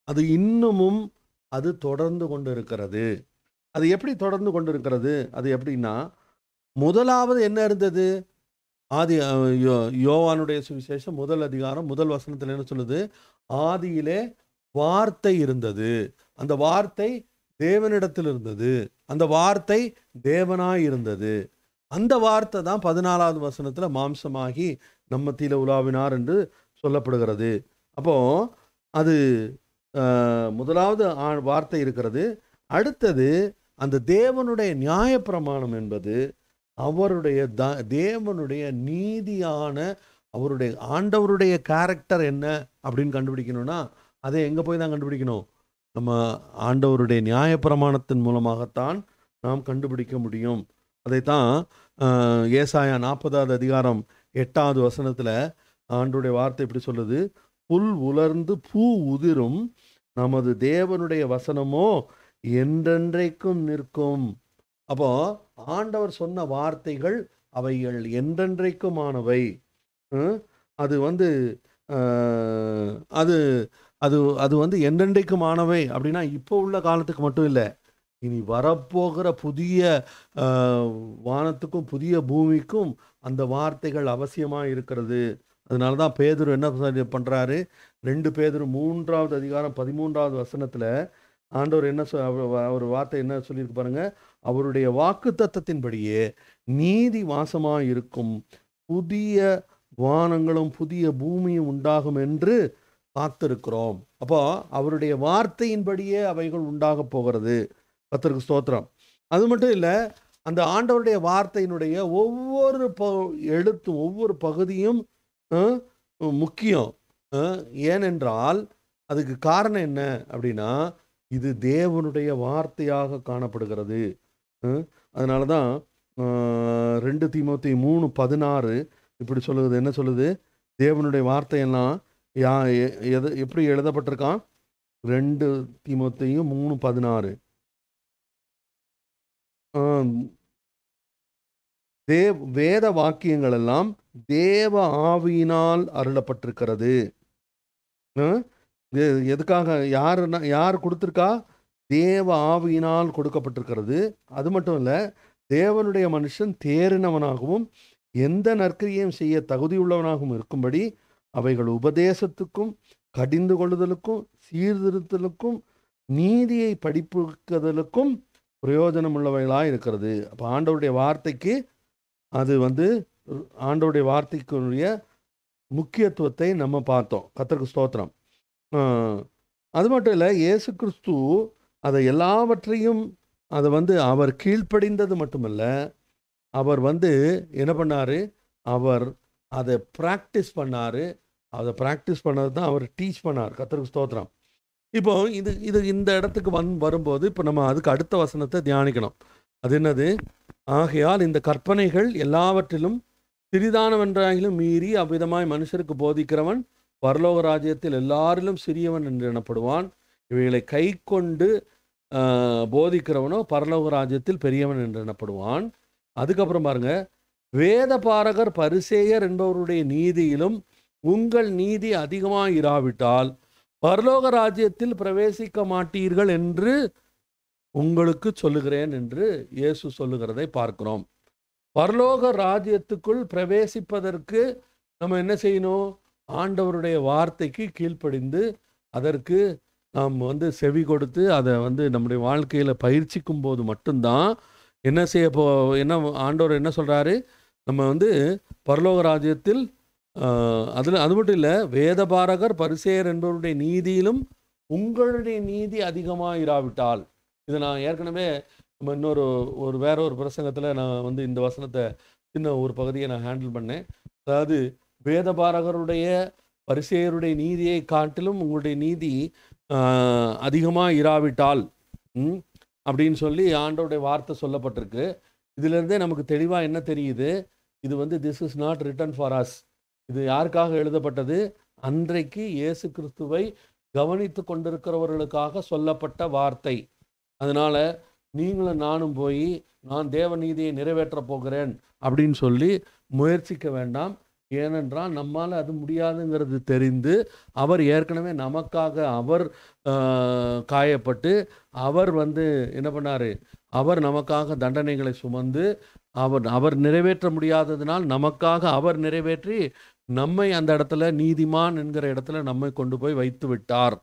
அது இன்னமும் அது தொடர்ந்து கொண்டு இருக்கிறது. அது எப்படி தொடர்ந்து கொண்டு இருக்கிறது? அது எப்படின்னா, முதலாவது என்ன இருந்தது? ஆதி யோவானுடைய சுவிசேஷம் 1 அதிகாரம் 1 வசனத்தில் என்ன சொல்லுது? ஆதியிலே வார்த்தை இருந்தது, அந்த வார்த்தை தேவனிடத்தில் இருந்தது, அந்த வார்த்தை தேவனாய் இருந்தது. அந்த வார்த்தை தான் 14வது வசனத்தில் மாம்சமாகி நம்ம மத்தியில உலாவினார் என்று சொல்லப்படுகிறது. அப்போ அது முதலாவது வார்த்தை இருக்கிறது. அடுத்தது அந்த தேவனுடைய நியாயப்பிரமாணம் என்பது அவருடைய தேவனுடைய நீதியான அவருடைய ஆண்டவருடைய கேரக்டர் என்ன அப்படின்னு கண்டுபிடிக்கணும்னா அதை எங்கே போய் தான் கண்டுபிடிக்கணும்? நம்ம ஆண்டவருடைய நியாயப்பிரமாணத்தின் மூலமாகத்தான் நாம் கண்டுபிடிக்க முடியும். அதைத்தான் ஏசாயா 40வது அதிகாரம் 8வது வசனத்தில் ஆண்டவருடைய வார்த்தை இப்படி சொல்லுது, புல் உலர்ந்து பூ உதிரும், நமது தேவனுடைய வசனமோ என்றென்றைக்கும் நிற்கும். அப்போ ஆண்டவர் சொன்ன வார்த்தைகள் அவைகள் என்றென்றைக்குமானவை. அது வந்து அது அது அது வந்து என்றென்றைக்குமானவை அப்படின்னா இப்போ உள்ள காலத்துக்கு மட்டும் இல்லை, இனி வரப்போகிற புதிய வானத்துக்கும் புதிய பூமிக்கும் அந்த வார்த்தைகள் அவசியமாக இருக்கிறது. அதனால தான் பேதுரு என்ன பண்ணுறாரு? 2 பேதுரு 3வது அதிகாரம் 13வது வசனத்தில் ஆண்டவர் என்ன அவர் வார்த்தை என்ன சொல்லியிருக்கு பாருங்க. அவருடைய வாக்கு தத்தத்தின்படியே நீதி வாசமாக இருக்கும், புதிய வானங்களும் புதிய பூமியும் உண்டாகும் என்று காத்திருக்கிறோம். அப்போ அவருடைய வார்த்தையின்படியே அவைகள் உண்டாக போகிறது. கர்த்தருக்கு ஸ்தோத்திரம். அது மட்டும் இல்லை, அந்த ஆண்டவருடைய வார்த்தையினுடைய ஒவ்வொரு எழுத்தும் ஒவ்வொரு பகுதியும் முக்கியம். ஏனென்றால் அதுக்கு காரணம் என்ன அப்படின்னா, இது தேவனுடைய வார்த்தையாக காணப்படுகிறது. அதனால தான் 2 தீமோத்தேயு 3:16 இப்படி சொல்லுது. என்ன சொல்லுது? தேவனுடைய வார்த்தையெல்லாம் எப்படி எழுதப்பட்டிருக்கான்? 2 தீமோத்தேயு 3:16 வேத வாக்கியங்கள் எல்லாம் தேவ ஆவியினால் அருளப்பட்டிருக்கிறது. எதுக்காக? யார் கொடுத்துருக்கா? தேவ ஆவியினால் கொடுக்கப்பட்டிருக்கிறது. அது மட்டும் இல்லை, தேவனுடைய மனுஷன் தேறினவனாகவும் எந்த நற்கிரியையும் செய்ய தகுதியுள்ளவனாகவும் இருக்கும்படி அவைகள் உபதேசத்துக்கும் கடிந்து கொள்ளுதலுக்கும் சீர்திருத்தலுக்கும் நீதியை படிப்புக்குதலுக்கும் பிரயோஜனம் உள்ளவைகளாக இருக்கிறது. அப்போ ஆண்டவருடைய வார்த்தைக்கு அது வந்து ஆண்டவருடைய வார்த்தைக்குரிய முக்கியத்துவத்தை நம்ம பார்த்தோம். கர்த்தருக்கு ஸ்தோத்திரம். அது மட்டும் இல்லை, இயேசு கிறிஸ்து அதை எல்லாவற்றையும் அதை வந்து அவர் கீழ்ப்படிந்தது மட்டுமல்ல, அவர் வந்து என்ன பண்ணார்? அவர் அதை ப்ராக்டிஸ் பண்ணார். அதை ப்ராக்டிஸ் பண்ணது தான் அவர் டீச் பண்ணார். கர்த்தருக்கு ஸ்தோத்திரம். இப்போ இது இந்த இடத்துக்கு வரும்போது இப்போ நம்ம அதுக்கு அடுத்த வசனத்தை தியானிக்கணும். அது என்னது? ஆகையால் இந்த கற்பனைகள் எல்லாவற்றிலும் சிறிதானவென்றாகிலும் மீறி அவ்விதமாய் மனுஷருக்கு போதிக்கிறவன் பரலோக ராஜ்யத்தில் எல்லாரிலும் சிறியவன் என்று எண்ணப்படுவான். இவைகளை கை கொண்டு போதிக்கிறவனோ பரலோக ராஜ்யத்தில் பெரியவன் என்று எண்ணப்படுவான். அதுக்கப்புறம் பாருங்க, வேத பாரகர் பரிசேயர் என்பவருடைய நீதியிலும் உங்கள் நீதி அதிகமாக இராவிட்டால் பரலோக ராஜ்யத்தில் பிரவேசிக்க மாட்டீர்கள் என்று உங்களுக்கு சொல்லுகிறேன் என்று இயேசு சொல்லுகிறதை பார்க்கிறோம். பரலோக ராஜ்யத்துக்குள் பிரவேசிப்பதற்கு நம்ம என்ன செய்யணும்? ஆண்டவருடைய வார்த்தைக்கு கீழ்ப்படிந்து அதற்கு நாம் செவி கொடுத்து அதை நம்முடைய வாழ்க்கையில் பயிற்சிக்கும் போது மட்டும்தான் என்ன என்ன ஆண்டவர் என்ன சொல்கிறாரு? நம்ம பரலோக ராஜ்யத்தில் அது மட்டும் இல்லை, வேதபாரகர் பரிசேயர் என்பவருடைய நீதியிலும் உங்களுடைய நீதி அதிகமாக இராவிட்டால். இதை நான் ஏற்கனவே நம்ம வேற ஒரு பிரசங்கத்தில் நான் இந்த வசனத்தை சின்ன ஒரு பகுதியை நான் ஹேண்டில் பண்ணேன். அதாவது வேதபாரகருடைய பரிசேயருடைய நீதியை காட்டிலும் உங்களுடைய நீதி அதிகமாக இராவிட்டால் அப்படின்னு சொல்லி ஆண்டவருடைய வார்த்தை சொல்லப்பட்டிருக்கு. இதிலிருந்தே நமக்கு தெளிவாக என்ன தெரியுது? இது this is not return for us. இது யாருக்காக எழுதப்பட்டது? அன்றைக்கு இயேசு கிறிஸ்துவை கவனித்து கொண்டிருக்கிறவர்களுக்காக சொல்லப்பட்ட வார்த்தை. அதனால நீங்களும் நானும் போய் நான் தேவ நீதியை நிறைவேற்ற போகிறேன் அப்படின்னு சொல்லி முயற்சிக்க வேண்டாம். ஏனென்றால் நம்மால் அது முடியாதுங்கிறது தெரிந்து அவர் ஏற்கனவே நமக்காக அவர் காயப்பட்டு அவர் என்ன பண்ணார்? அவர் நமக்காக தண்டனைகளை சுமந்து அவர் நிறைவேற்ற முடியாததினால் நமக்காக அவர் நிறைவேற்றி நம்மை அந்த இடத்துல நீதிமான் என்கிற இடத்துல நம்மை கொண்டு போய் வைத்து விட்டார்.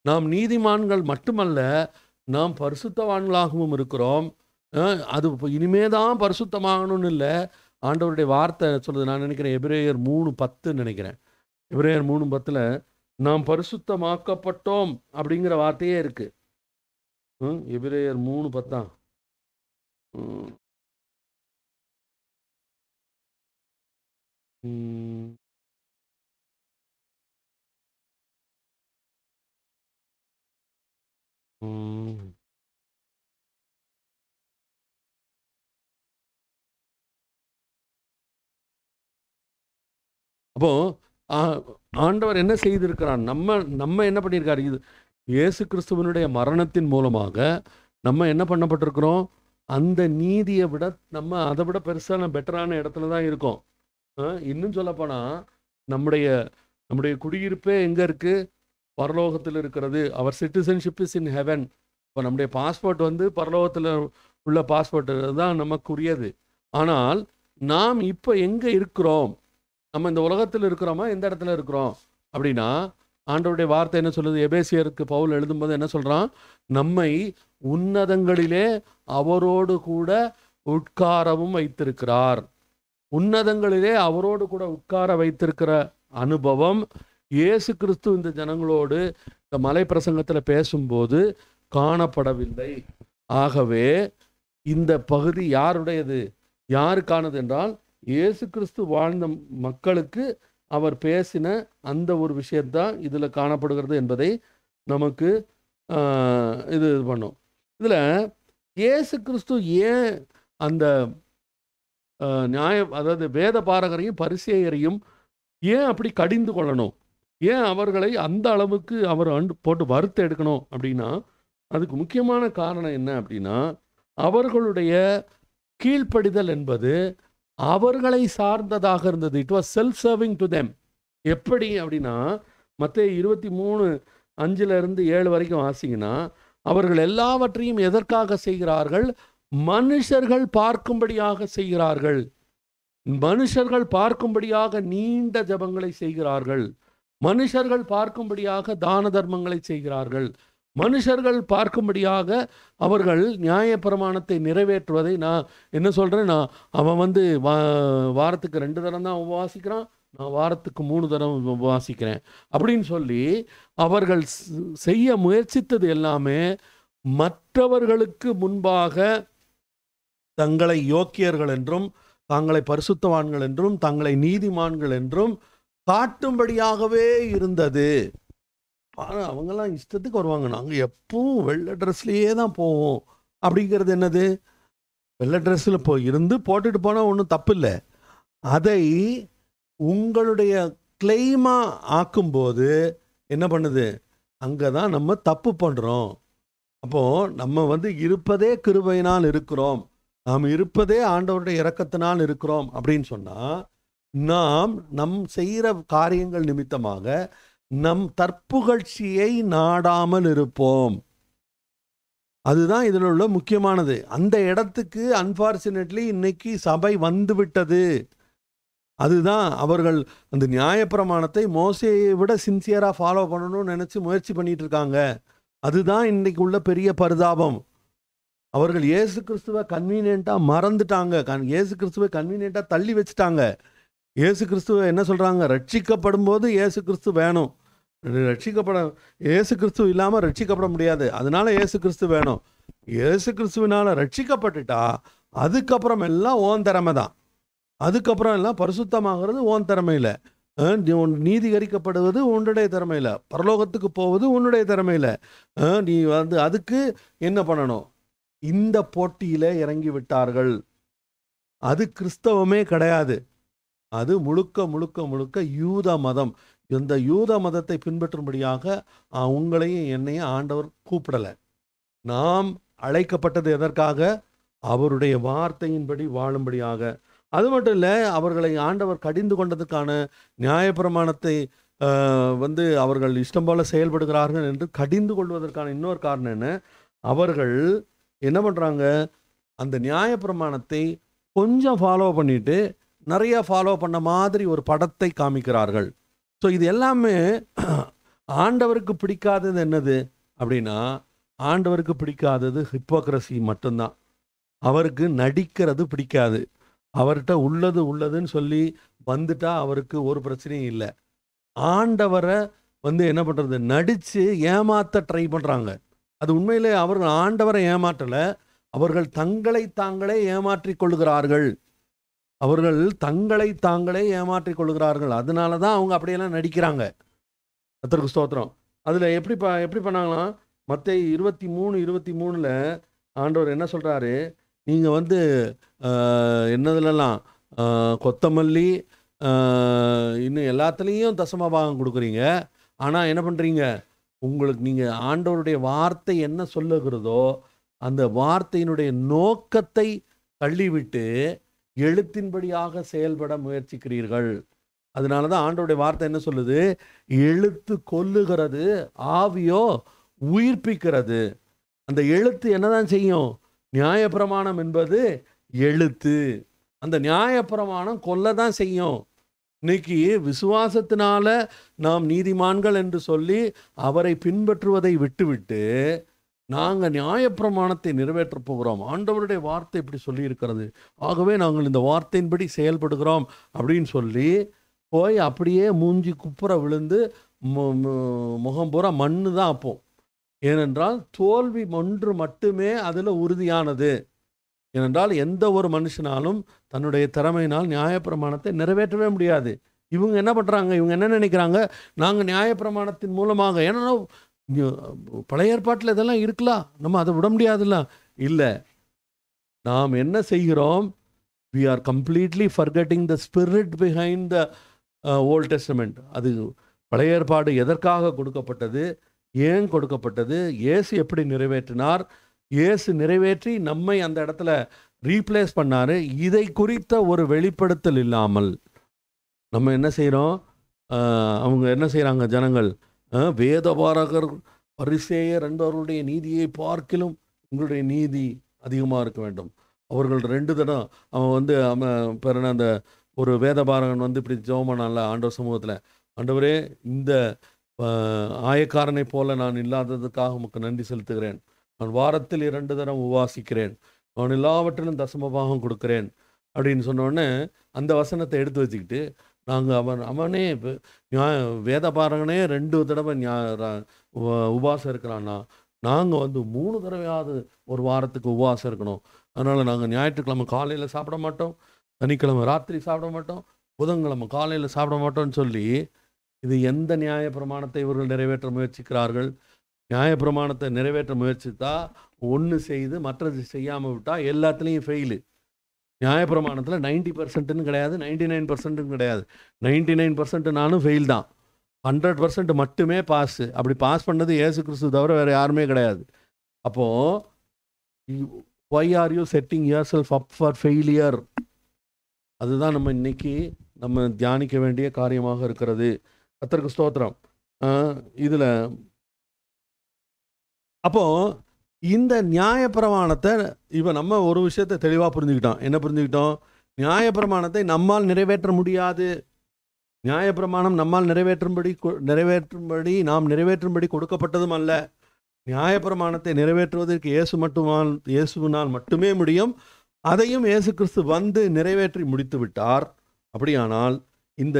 நாம் நீதிமான்கள் மட்டுமல்ல, நாம் பரிசுத்தவான்களாகவும் இருக்கிறோம். அது இனிமேதான் பரிசுத்தமாகணும்னு இல்லை, ஆண்டவருடைய வார்த்தை சொல்லுது. நான் நினைக்கிறேன் எபிரேயர் 3:10 நினைக்கிறேன். எபிரேயர் 3:10 நாம் பரிசுத்தமாக்கப்பட்டோம் அப்படிங்கிற வார்த்தையே இருக்கு. எபிரேயர் 3:10 அப்போ ஆண்டவர் என்ன செய்திருக்கிறான்? நம்ம என்ன பண்ணியிருக்காரு? இது இயேசு கிறிஸ்துவனுடைய மரணத்தின் மூலமாக நம்ம என்ன பண்ணப்பட்டிருக்கிறோம்? அந்த நீதியை விட நம்ம அதை விட பெருசான பெட்டரான இடத்துல தான் இருக்கோம். இன்னும் சொல்லப்போனால் நம்முடைய குடியிருப்பே எங்கே இருக்குது? பரலோகத்தில் இருக்கிறது. அவர் சிட்டிசன்ஷிப் இஸ் இன் ஹெவன். இப்போ நம்முடைய பாஸ்போர்ட் பரலோகத்தில் உள்ள பாஸ்போர்ட் தான் நமக்குரியது. ஆனால் நாம் இப்போ எங்கே இருக்கிறோம்? நம்ம இந்த உலகத்தில் இருக்கிறோமா, எந்த இடத்துல இருக்கிறோம் அப்படின்னா, ஆண்டவருடைய வார்த்தை என்ன சொல்லுது? எபேசியருக்கு பவுல் எழுதும்போது என்ன சொல்கிறான்? நம்மை உன்னதங்களிலே அவரோடு கூட உட்காரவும் வைத்திருக்கிறார். உன்னதங்களிலே அவரோடு கூட உட்கார வைத்திருக்கிற அனுபவம் இயேசு கிறிஸ்து இந்த ஜனங்களோடு இந்த மலை பிரசங்கத்தில் பேசும்போது காணப்படவில்லை. ஆகவே இந்த பகுதி யாருடையது, யாருக்கானது என்றால் இயேசு கிறிஸ்து வாழ்ந்த மக்களுக்கு அவர் பேசின அந்த ஒரு விஷயத்தான் இதில் காணப்படுகிறது என்பதை நமக்கு இது பண்ணும். இதில் இயேசு கிறிஸ்து ஏன் அந்த அதாவது வேத பாரகரையும் பரிசேயரையும் ஏன் அப்படி கடிந்து கொள்ளணும்? ஏன் அவர்களை அந்த அளவுக்கு அவர் போட்டு வறுத்து எடுக்கணும் அப்படின்னா, அதுக்கு முக்கியமான காரணம் என்ன அப்படின்னா, அவர்களுடைய கீழ்ப்படிதல் என்பது அவர்களை சார்ந்ததாக இருந்தது. It was self serving to them. எப்படி அப்படின்னா, மத்தேயு 23:5 வரைக்கும் வாசிங்கன்னா, அவர்கள் எல்லாவற்றையும் எதற்காக செய்கிறார்கள்? மனுஷர்கள் பார்க்கும்படியாக செய்கிறார்கள். மனுஷர்கள் பார்க்கும்படியாக நீண்ட ஜெபங்களை செய்கிறார்கள். மனுஷர்கள் பார்க்கும்படியாக தான தர்மங்களை செய்கிறார்கள். மனுஷர்கள் பார்க்கும்படியாக அவர்கள் நியாயப்பிரமாணத்தை நிறைவேற்றுவதை நான் என்ன சொல்கிறேன்? அவன் வாரத்துக்கு 2 தரம் தான் உபவாசிக்கிறான், நான் வாரத்துக்கு 3 தரம் உபவாசிக்கிறேன் அப்படின்னு சொல்லி அவர்கள் செய்ய முயற்சித்தது எல்லாமே மற்றவர்களுக்கு முன்பாக தங்களை யோக்கியர்கள் என்றும் தங்களை பரிசுத்தவான்கள் என்றும் தங்களை நீதிமான்கள் என்றும் காட்டும்படியாகவே இருந்தது. அவங்கெல்லாம் இஷ்டத்துக்கு வருவாங்க, நாங்கள் எப்பவும் வெள்ளை ட்ரெஸ்லேயே தான் போவோம். அப்படிங்கிறது என்னது? வெள்ளை ட்ரெஸ்ஸில் போட்டுட்டு போனால் ஒன்றும் தப்பு இல்லை. அதை உங்களுடைய கிளைமாக ஆக்கும்போது என்ன பண்ணுது, அங்கே தான் நம்ம தப்பு பண்ணுறோம். அப்போது நம்ம வந்து இருப்பதே கிருபையினால் இருக்கிறோம், நாம் இருப்பதே ஆண்டவருடைய இரக்கத்தினால் இருக்கிறோம் அப்படின்னு சொன்னால், நாம் நம் செய்கிற காரியங்கள் நிமித்தமாக நம் தற்புகழ்ச்சியை நாடாமல் இருப்போம். அதுதான் இதில் உள்ள முக்கியமானது. அந்த இடத்துக்கு அன்ஃபார்ச்சுனேட்லி இன்னைக்கு சபை வந்து விட்டது. அதுதான் அவர்கள் அந்த நியாயப்பிரமாணத்தை மோசேயை விட சின்சியராக ஃபாலோ பண்ணணும்னு நினச்சி முயற்சி பண்ணிட்டு இருக்காங்க. அதுதான் இன்னைக்கு உள்ள பெரிய பரிதாபம். அவர்கள் இயேசு கிறிஸ்துவை கன்வீனியண்ட்டாக மறந்துட்டாங்க. இயேசு கிறிஸ்துவை கன்வீனியண்ட்டாக தள்ளி வச்சுட்டாங்க. இயேசு கிறிஸ்துவை என்ன சொல்கிறாங்க, ரட்சிக்கப்படும் போது இயேசு கிறிஸ்து வேணும், இயேசு கிறிஸ்துவ இல்லாமல் ரட்சிக்கப்பட முடியாது, அதனால இயேசு கிறிஸ்து வேணும். இயேசு கிறிஸ்துவினால் ரட்சிக்கப்பட்டுட்டா அதுக்கப்புறம் எல்லாம் ஓன் திறமை தான். அதுக்கப்புறம் எல்லாம் பரிசுத்தமாகிறது ஓன் திறமையில், நீதிகரிக்கப்படுவது உன்னுடைய திறமையில், பரலோகத்துக்கு போவது உன்னுடைய திறமையில். நீ வந்து அதுக்கு என்ன பண்ணணும், இந்த போட்டியில் இறங்கி விட்டார்கள். அது கிறிஸ்தவமே கிடையாது. அது முழுக்க முழுக்க முழுக்க யூத மதம். இந்த யூத மதத்தை பின்பற்றும்படியாக உங்களையும் என்னையும் ஆண்டவர் கூப்பிடலை. நாம் அழைக்கப்பட்டது எதற்காக, அவருடைய வார்த்தையின்படி வாழும்படியாக. அது மட்டும் இல்லை, அவர்களை ஆண்டவர் கடிந்து கொண்டதுக்கான நியாயப்பிரமாணத்தை வந்து அவர்கள் இஷ்டம் போல செயல்படுகிறார்கள் என்று கடிந்து கொள்வதற்கான இன்னொரு காரணம் என்ன, அவர்கள் என்ன பண்ணுறாங்க, அந்த நியாயப்பிரமாணத்தை கொஞ்சம் ஃபாலோ பண்ணிட்டு நிறைய ஃபாலோ பண்ண மாதிரி ஒரு படத்தை காமிக்கிறார்கள். ஸோ இது எல்லாமே ஆண்டவருக்கு பிடிக்காதது என்னது அப்படின்னா, ஆண்டவருக்கு பிடிக்காதது ஹிப்போக்ரசி மட்டும்தான். அவருக்கு நடிக்கிறது பிடிக்காது. அவர்கிட்ட உள்ளதுன்னு சொல்லி வந்துட்டா அவருக்கு ஒரு பிரச்சனையும் இல்லை. ஆண்டவரை வந்து என்ன பண்ணுறது, நடித்து ஏமாற்ற ட்ரை பண்ணுறாங்க. அது உண்மையிலே அவர்கள் ஆண்டவரை ஏமாற்றலை, அவர்கள் தங்களை தாங்களே ஏமாற்றிக் கொள்கிறார்கள். அவர்கள் தங்களை தாங்களே ஏமாற்றிக் கொள்கிறார்கள். அதனால தான் அவங்க அப்படியெல்லாம் நடிக்கிறாங்க. கர்த்தருக்கு ஸ்தோத்திரம். அதில் எப்படி பண்ணாங்களாம், மத்தேயு 23:23 ஆண்டவர் என்ன சொல்கிறாரு, நீங்கள் வந்து என்னதுலலாம் கொத்தமல்லி இன்னும் எல்லாத்துலேயும் தசமபாகம் கொடுக்குறீங்க, ஆனால் என்ன பண்ணுறீங்க, உங்களுக்கு நீங்கள் ஆண்டவருடைய வார்த்தை என்ன சொல்லுகிறதோ அந்த வார்த்தையினுடைய நோக்கத்தை தள்ளிவிட்டு எழுத்தின்படியாக செயல்பட முயற்சிக்கிறீர்கள். அதனால தான் ஆண்டவருடைய வார்த்தை என்ன சொல்லுது, எழுத்து கொல்லுகிறது, ஆவியோ உயிர்ப்பிக்கிறது. அந்த எழுத்து என்னதான் செய்யும், நியாயப்பிரமாணம் என்பது எழுத்து. அந்த நியாயப்பிரமாணம் கொல்ல தான் செய்யும். இன்னைக்கு விசுவாசத்தினால நாம் நீதிமான்கள் என்று சொல்லி அவரை பின்பற்றுவதை விட்டுவிட்டு நாங்கள் நியாயப்பிரமாணத்தை நிறைவேற்றப் போகிறோம், ஆண்டவருடைய வார்த்தை இப்படி சொல்லி இருக்கிறது, ஆகவே நாங்கள் இந்த வார்த்தையின்படி செயல்படுகிறோம் அப்படின்னு சொல்லி போய் அப்படியே மூஞ்சி குப்புற விழுந்து முகம் பூரா மண்ணு தான் அப்போம். ஏனென்றால் தோல்வி ஒன்று மட்டுமே அதில் உறுதியானது. ஏனென்றால் எந்த ஒரு மனுஷனாலும் தன்னுடைய திறமையினால் நியாயப்பிரமாணத்தை நிறைவேற்றவே முடியாது. இவங்க என்ன பண்ணுறாங்க, இவங்க என்ன நினைக்கிறாங்க, நாங்கள் நியாயப்பிரமாணத்தின் மூலமாக, ஏன்னா பழைய ஏற்பாட்டில் இதெல்லாம் இருக்கலாம், நம்ம அதை விட முடியாதுல்ல. இல்லை, நாம் என்ன செய்கிறோம், we are completely forgetting the spirit behind the Old Testament. அது பழைய ஏற்பாடு எதற்காக கொடுக்கப்பட்டது, ஏன் கொடுக்கப்பட்டது, இயேசு எப்படி நிறைவேற்றினார், இயேசு நிறைவேற்றி நம்மை அந்த இடத்துல ரீப்ளேஸ் பண்ணார், இதை குறித்த ஒரு வெளிப்படுத்தல் இல்லாமல் நம்ம என்ன செய்கிறோம், அவங்க என்ன செய்கிறாங்க ஜனங்கள், வேதபாரகர் பரிசேயர் என்பவர்களுடைய நீதியை பார்க்கிலும் உங்களுடைய நீதி அதிகமாக இருக்க வேண்டும். அவர்கள் 2 தடம் அவன் வந்து பிறன அந்த ஒரு வேதபாரகன் வந்து இப்படி ஜெபம் பண்ணான்ல ஆண்டவர் சமூகத்தில், ஆண்டவரே இந்த ஆயக்காரனை போல நான் இல்லாததுக்காக உமக்கு நன்றி செலுத்துகிறேன், நான் வாரத்தில் 2 தரம் உபவாசிக்கிறேன், நான் எல்லாவற்றிலும் தசமபாகம் கொடுக்கிறேன் அப்படின்னு சொன்னோடனே அந்த வசனத்தை எடுத்து வச்சுக்கிட்டு நாங்கள் அவனே வேதபாரகனே 2 தடவை உபவாசம் இருக்கிறான்னா, நாங்கள் வந்து 3 தடவையாவது ஒரு வாரத்துக்கு உபவாசம் இருக்கணும், அதனால் நாங்கள் ஞாயிற்றுக்கிழமை காலையில் சாப்பிட மாட்டோம், சனிக்கிழமை ராத்திரி சாப்பிட மாட்டோம், புதன்கிழமை காலையில் சாப்பிட மாட்டோம்னு சொல்லி, இது எந்த நியாயப்பிரமாணத்தை இவர்கள் நிறைவேற்ற முயற்சிக்கிறார்கள். நியாயப்பிரமாணத்தை நிறைவேற்ற முயற்சித்தா ஒன்று செய்து மற்றது செய்யாமல் விட்டால் எல்லாத்துலேயும் ஃபெயிலு. நியாயப்பிரமாணத்தில் 90% கிடையாது, 99% கிடையாது. 99% நானும் ஃபெயில் தான். 100% மட்டுமே பாஸ். அப்படி பாஸ் பண்ணது இயேசு கிறிஸ்து தவிர வேறு யாருமே கிடையாது. அப்போது why are you setting yourself up for failure? அதுதான் நம்ம இன்னைக்கு நம்ம தியானிக்க வேண்டிய காரியமாக இருக்கிறது. கர்த்தருக்கு ஸ்தோத்திரம். இதில் அப்போது இந்த நியாயப்பிரமாணத்தை இப்போ நம்ம ஒரு விஷயத்தை தெளிவாக புரிஞ்சுக்கிட்டோம். என்ன புரிஞ்சுக்கிட்டோம்? நியாயப்பிரமாணத்தை நம்மால் நிறைவேற்ற முடியாது. நியாயப்பிரமாணம் நம்மால் நிறைவேற்றும்படி நாம் நிறைவேற்றும்படி கொடுக்கப்பட்டதும் அல்ல. நியாயப்பிரமாணத்தை நிறைவேற்றுவதற்கு இயேசுவினால் மட்டுமே முடியும். அதையும் இயேசு கிறிஸ்து வந்து நிறைவேற்றி முடித்து விட்டார். அப்படியானால் இந்த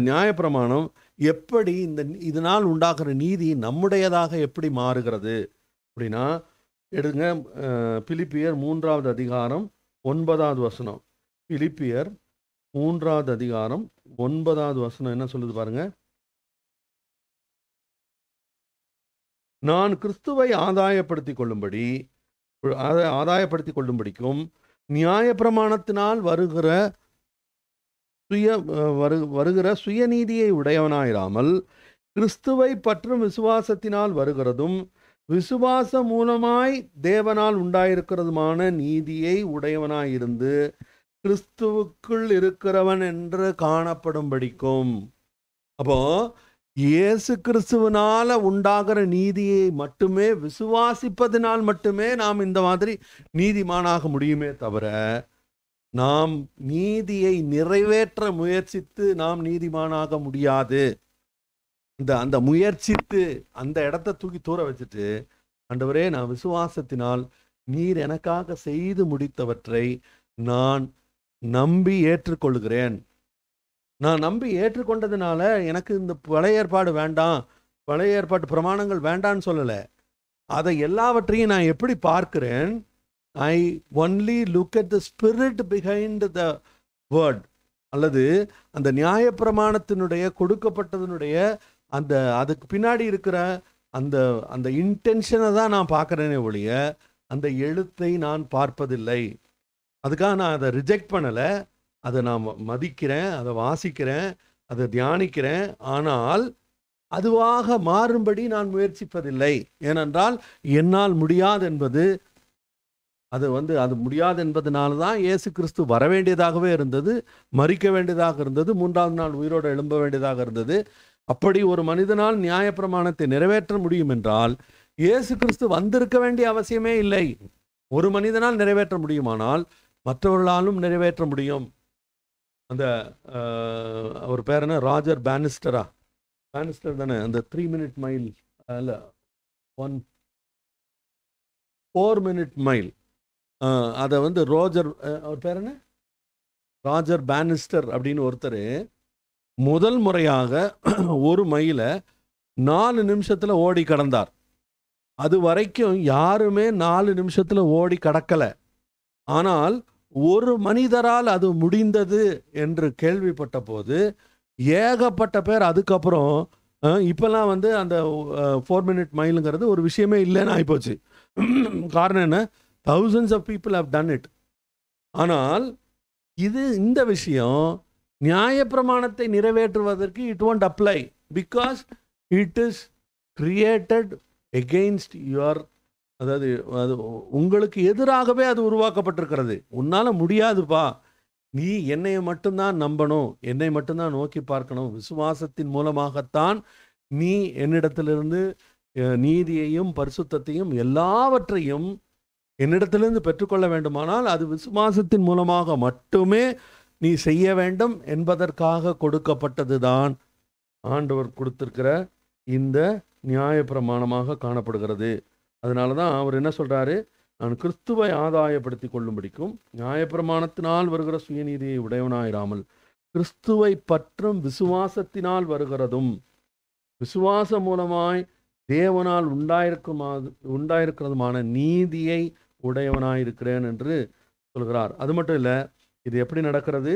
நியாயப்பிரமாணம் எப்படி இதனால் உண்டாகிற நீதி நம்முடையதாக எப்படி மாறுகிறது அப்படின்னா, எடுங்க பிலிப்பியர் 3வது அதிகாரம் 9வது வசனம். பிலிப்பியர் 3வது அதிகாரம் 9வது வசனம் என்ன சொல்லுது பாருங்க. நான் கிறிஸ்துவை ஆதாயப்படுத்திக் கொள்ளும்படிக்கும் நியாயப்பிரமாணத்தினால் வருகிற சுயநீதியை உடையவனாயிராமல் கிறிஸ்துவை பற்றும் விசுவாசத்தினால் வருகிறதும் விசுவாசம் மூலமாய் தேவனால் உண்டாயிருக்கிறதுமான நீதியை உடையவனாயிருந்து கிறிஸ்துவுக்குள் இருக்கிறவன் என்று காணப்படும்படிக்கும். அப்போ இயேசு கிறிஸ்துவனால உண்டாகிற நீதியை மட்டுமே விசுவாசிப்பதனால் மட்டுமே நாம் இந்த மாதிரி நீதிமானாக முடியுமே தவிர, நாம் நீதியை நிறைவேற்ற முயற்சித்து நாம் நீதிமானாக முடியாது. அந்த முயற்சித்து அந்த இடத்த தூக்கி தூர வச்சுட்டு, ஆண்டவரே நான் விசுவாசத்தினால் நீர் எனக்காக செய்து முடித்தவற்றை நான் நம்பி ஏற்றுக்கொள்கிறேன். நான் நம்பி ஏற்றுக்கொண்டதுனால எனக்கு இந்த பழைய ஏற்பாடு வேண்டாம், பழைய ஏற்பாட்டு பிரமாணங்கள் வேண்டான்னு சொல்லலை. அதை எல்லாவற்றையும் நான் எப்படி பார்க்கிறேன்? I only look at the spirit behind the word. அல்லது அந்த நியாயப்பிரமாணத்தினுடைய கொடுக்கப்பட்டதனுடைய அதுக்கு பின்னாடி இருக்கிற அந்த இன்டென்ஷனை தான் நான் பார்க்குறேனே ஒழிய அந்த எழுத்தை நான் பார்ப்பதில்லை. அதுக்காக நான் அதை ரிஜெக்ட் பண்ணலை. அதை நான் மதிக்கிறேன், அதை வாசிக்கிறேன், அதை தியானிக்கிறேன். ஆனால் அதுவாக மாறும்படி நான் முயற்சிப்பதில்லை. ஏனென்றால் என்னால் முடியாது என்பது அது முடியாது என்பதனால தான் இயேசு கிறிஸ்து வர வேண்டியதாகவே இருந்தது, மரிக்க வேண்டியதாக இருந்தது, 3வது நாள் உயிரோடு எழும்ப வேண்டியதாக இருந்தது. அப்படி ஒரு மனிதனால் நியாயப்பிரமாணத்தை நிறைவேற்ற முடியும் என்றால் இயேசு கிறிஸ்து வந்திருக்க வேண்டிய அவசியமே இல்லை. ஒரு மனிதனால் நிறைவேற்ற முடியுமானால் மற்றவர்களாலும் நிறைவேற்ற முடியும். அந்த அவர் பேர் என்ன, ராஜர் பேனிஸ்டர் தானே, அந்த 3 minute மைல் அல்ல 4 minute மைல், அதை அவர் பேர் என்ன, ராஜர் பேனிஸ்டர் அப்படின்னு ஒருத்தர் முதல் முறையாக 1 மைலை 4 நிமிஷத்தில் ஓடி கடந்தார். அது வரைக்கும் யாருமே 4 நிமிஷத்தில் ஓடி கடக்கலை. ஆனால் ஒரு மனிதரால் அது முடிந்தது என்று கேள்விப்பட்ட போது ஏகப்பட்ட பேர் அதுக்கப்புறம் இப்போல்லாம் அந்த 4 minute மைலுங்கிறது ஒரு விஷயமே இல்லைன்னு ஆகிப்போச்சு. காரணம் என்ன? thousands of people have done it. ஆனால் இந்த விஷயம் நியாயப்பிரமாணத்தை நிறைவேற்றுவதற்கு it won't apply because it is created against your, அதாவது அது உங்களுக்கு எதிராகவே அது உருவாக்கப்பட்டிருக்கிறது. உன்னால் முடியாதுப்பா, நீ என்னை மட்டும்தான் நம்பணும், என்னை மட்டும்தான் நோக்கி பார்க்கணும், விசுவாசத்தின் மூலமாகத்தான் நீ என்னிடத்திலிருந்து நீதியையும் பரிசுத்தத்தையும் எல்லாவற்றையும் என்னிடத்திலிருந்து பெற்றுக்கொள்ள வேண்டுமானால் அது விசுவாசத்தின் மூலமாக மட்டுமே நீ செய்ய வேண்டும் என்பதற்காக கொடுக்கப்பட்டது தான் ஆண்டவர் கொடுத்திருக்கிற இந்த நியாயப்பிரமாணமாக காணப்படுகிறது. அதனால தான் அவர் என்ன சொல்கிறாரு, நான் கிறிஸ்துவை ஆதாயப்படுத்தி கொள்ளும்படிக்கும் நியாயப்பிரமாணத்தினால் வருகிற சுயநீதியை உடையவனாயிராமல் கிறிஸ்துவை பற்றும் விசுவாசத்தினால் வருகிறதும் விசுவாசம் மூலமாய் தேவனால் உண்டாயிருக்கிறதுமான நீதியை உடையவனாயிருக்கிறேன் என்று சொல்கிறார். அது மட்டும் இல்லை, இது எப்படி நடக்கிறது?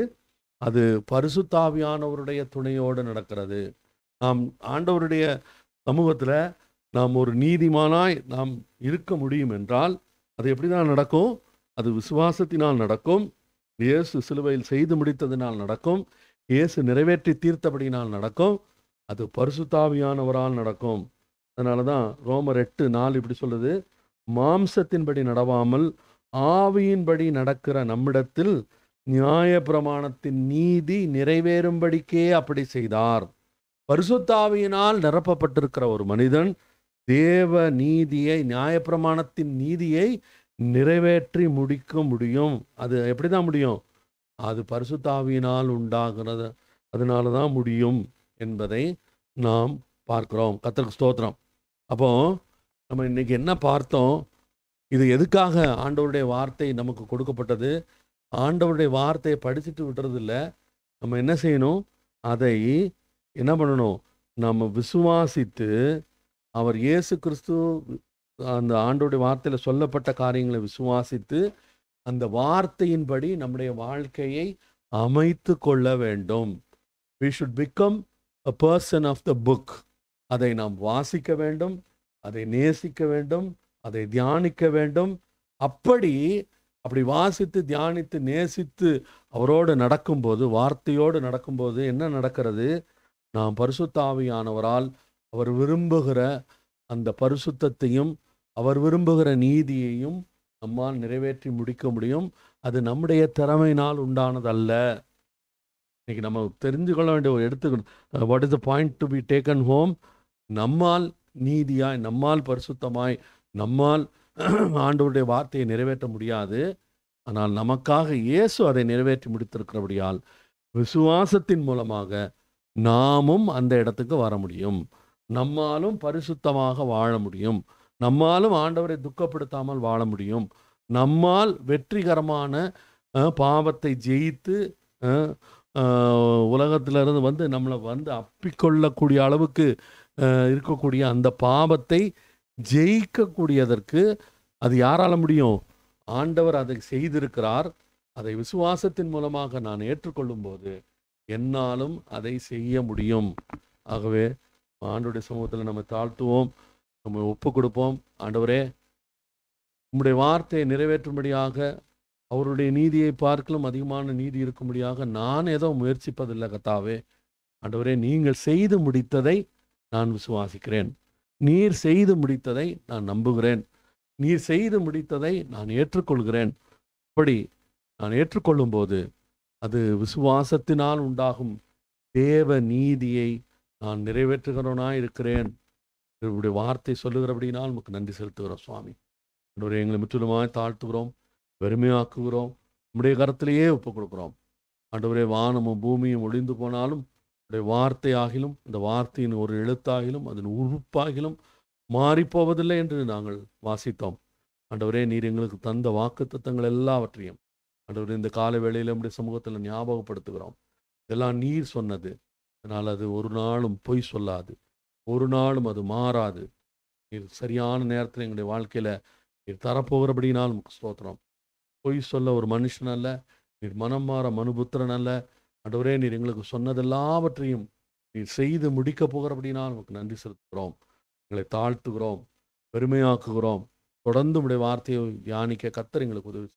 அது பரிசுத்தாவியானவருடைய துணையோடு நடக்கிறது. நாம் ஆண்டவருடைய சமூகத்தில் நாம் ஒரு நீதிமானாய் நாம் இருக்க முடியும் என்றால் அது எப்படி தான் நடக்கும்? அது விசுவாசத்தினால் நடக்கும். இயேசு சிலுவையில் செய்து முடித்ததினால் நடக்கும். இயேசு நிறைவேற்றி தீர்த்தபடியினால் நடக்கும். அது பரிசுத்தாவியானவரால் நடக்கும். அதனால தான் ரோமர் 8:4 இப்படி சொல்லுது, மாம்சத்தின்படி நடவாமல் ஆவியின்படி நடக்கிற நம்மிடத்தில் நியாயப்பிரமாணத்தின் நீதி நிறைவேறும்படிக்கே அப்படி செய்தார். பரிசுத்தாவியினால் நிரப்பப்பட்டிருக்கிற ஒரு மனிதன் தேவ நீதியை, நியாயப்பிரமாணத்தின் நீதியை நிறைவேற்றி முடிக்க முடியும். அது எப்படி தான் முடியும்? அது பரிசுத்தாவியினால் உண்டாகிறது. அதனால தான் முடியும் என்பதை நாம் பார்க்கிறோம். கர்த்தருக்கு ஸ்தோத்திரம். அப்போ நம்ம இன்னைக்கு என்ன பார்த்தோம்? இது எதுக்காக ஆண்டவருடைய வார்த்தை நமக்கு கொடுக்கப்பட்டது? ஆண்டவருடைய வார்த்தையை படிச்சுட்டு விடுறது இல்லை. நம்ம என்ன செய்யணும்? அதை என்ன பண்ணணும்? நம்ம விசுவாசித்து, அவர் இயேசு கிறிஸ்து அந்த ஆண்டவருடைய வார்த்தையில் சொல்லப்பட்ட காரியங்களை விசுவாசித்து, அந்த வார்த்தையின்படி நம்முடைய வாழ்க்கையை அமைத்து கொள்ள வேண்டும். We should become a person of the book. அதை நாம் வாசிக்க வேண்டும், அதை நேசிக்க வேண்டும், அதை தியானிக்க வேண்டும். அப்படி வாசித்து, தியானித்து, நேசித்து அவரோடு நடக்கும்போது, வார்த்தையோடு நடக்கும்போது என்ன நடக்கிறது? நாம் பரிசுத்த ஆவியானவரால் அவர் விரும்புகிற அந்த பரிசுத்தத்தையும் அவர் விரும்புகிற நீதியையும் நம்மால் நிறைவேற்றி முடிக்க முடியும். அது நம்முடைய திறமையினால் உண்டானதல்ல. இன்னைக்கு நம்ம தெரிந்து கொள்ள வேண்டிய ஒரு எடுத்துக்கணும். What is the point to be taken home? நம்மால் நீதியாய், நம்மால் பரிசுத்தமாய், நம்மால் ஆண்டவருடைய வார்த்தையை நிறைவேற்ற முடியாது. ஆனால் நமக்காக இயேசு அதை நிறைவேற்றி முடித்திருக்கிறபடியால் விசுவாசத்தின் மூலமாக நாமும் அந்த இடத்துக்கு வர முடியும். நம்மாலும் பரிசுத்தமாக வாழ முடியும். நம்மாலும் ஆண்டவரை துக்கப்படுத்தாமல் வாழ முடியும். நம்மால் வெற்றிகரமான பாவத்தை ஜெயித்து உலகத்திலிருந்து நம்மளை அப்பிக்கொள்ளக்கூடிய அளவுக்கு இருக்கக்கூடிய அந்த பாவத்தை ஜெயிக்கக்கூடியதற்கு அது யாரால முடியும்? ஆண்டவர் அதை செய்திருக்கிறார். அதை விசுவாசத்தின் மூலமாக நான் ஏற்றுக்கொள்ளும் போது என்னாலும் அதை செய்ய முடியும். ஆகவே ஆண்டவருடைய சமூகத்தில் நம்ம தாழ்த்துவோம், நம்ம ஒப்பு கொடுப்போம். ஆண்டவரே, உம்முடைய வார்த்தையை நிறைவேற்றும்படியாக, அவருடைய நீதியை பார்க்கலும் அதிகமான நீதி இருக்கும்படியாக நான் ஏதோ முயற்சிப்பதில்லை கர்த்தாவே. ஆண்டவரே, நீங்கள் செய்து முடித்ததை நான் விசுவாசிக்கிறேன். நீர் செய்து முடித்ததை நான் நம்புகிறேன். நீர் செய்து முடித்ததை நான் ஏற்றுக்கொள்கிறேன். அப்படி நான் ஏற்றுக்கொள்ளும் போது அது விசுவாசத்தினால் உண்டாகும் தேவ நீதியை நான் நிறைவேற்றுகிறவனாய் இருக்கிறேன். இவருடைய வார்த்தை சொல்லுகிறபடினால் நமக்கு நன்றி செலுத்துகிறோம் சுவாமி. ஆண்டவரே, எங்களை முற்றிலுமாய் தாழ்த்துகிறோம், வெறுமையாக்குகிறோம், நம்முடைய கரத்திலேயே ஒப்புக் கொடுக்குறோம். ஆண்டவரே, வானமும் பூமியும் ஒளிந்து போனாலும் உடைய வார்த்தையாகிலும், இந்த வார்த்தையின் ஒரு எழுத்தாகிலும், அதன் உறுப்பாகிலும் மாறிப்போவதில்லை என்று நாங்கள் வாசித்தோம். ஆண்டவரே, நீர் எங்களுக்கு தந்த வாக்குத்தத்தங்கள் எல்லாவற்றையும் ஆண்டவரே இந்த கால வேளையில் நம்முடைய சமூகத்தில் ஞாபகப்படுத்துகிறோம். இதெல்லாம் நீர் சொன்னது. அதனால் அது ஒரு நாளும் பொய் சொல்லாது, ஒரு நாளும் அது மாறாது. நீர் சரியான நேரத்தில் எங்களுடைய வாழ்க்கையில் நீர் தரப்போகிறபடினால் நமக்கு ஸ்தோத்திரம். பொய் சொல்ல ஒரு மனுஷன் அல்ல, நீர் மனம் மாற மனுபுத்திரன் அல்ல. ஆண்டவரே, நீர் எங்களுக்கு சொன்னதெல்லாவற்றையும் நீர் செய்து முடிக்க போகிறபடினால் நமக்கு நன்றி செலுத்துகிறோம். எங்களை தாழ்த்துகிறோம், பெருமையாக்குகிறோம். தொடர்ந்து உடைய வார்த்தையை தியானிக்க கர்த்தர் எங்களுக்கு உதவி.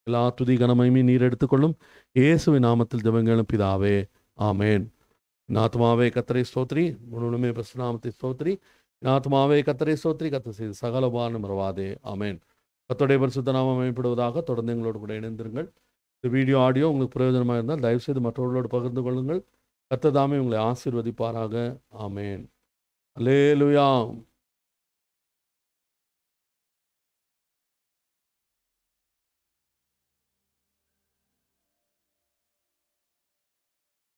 எல்லா துதி கனமகிமை நீர் எடுத்துக்கொள்ளும். இயேசுவின் நாமத்தில் ஜெபங்களும் பிதாவே, ஆமேன். ஆத்மாவே கர்த்தரை ஸ்தோத்திரி, முழுமே பரிசுநாமத்தை ஸ்தோத்திரி. ஆத்மாவே கர்த்தரை ஸ்தோத்திரி, கர்த்தர் செய்து சகல உபகாரம் மறவாதே, ஆமேன். கர்த்தருடைய பரிசுத்த நாமம் மேம்படுவதாக. தொடர்ந்து எங்களோடு கூட இணைந்திருங்கள். இந்த வீடியோ ஆடியோ உங்களுக்கு பிரயோஜனமாக இருந்தால் தயவுசெய்து மற்றவர்களோடு பகிர்ந்து கொள்ளுங்கள். கர்த்தர் தாமே உங்களை ஆசீர்வதிப்பாராக, ஆமேன். அல்லேலூயா.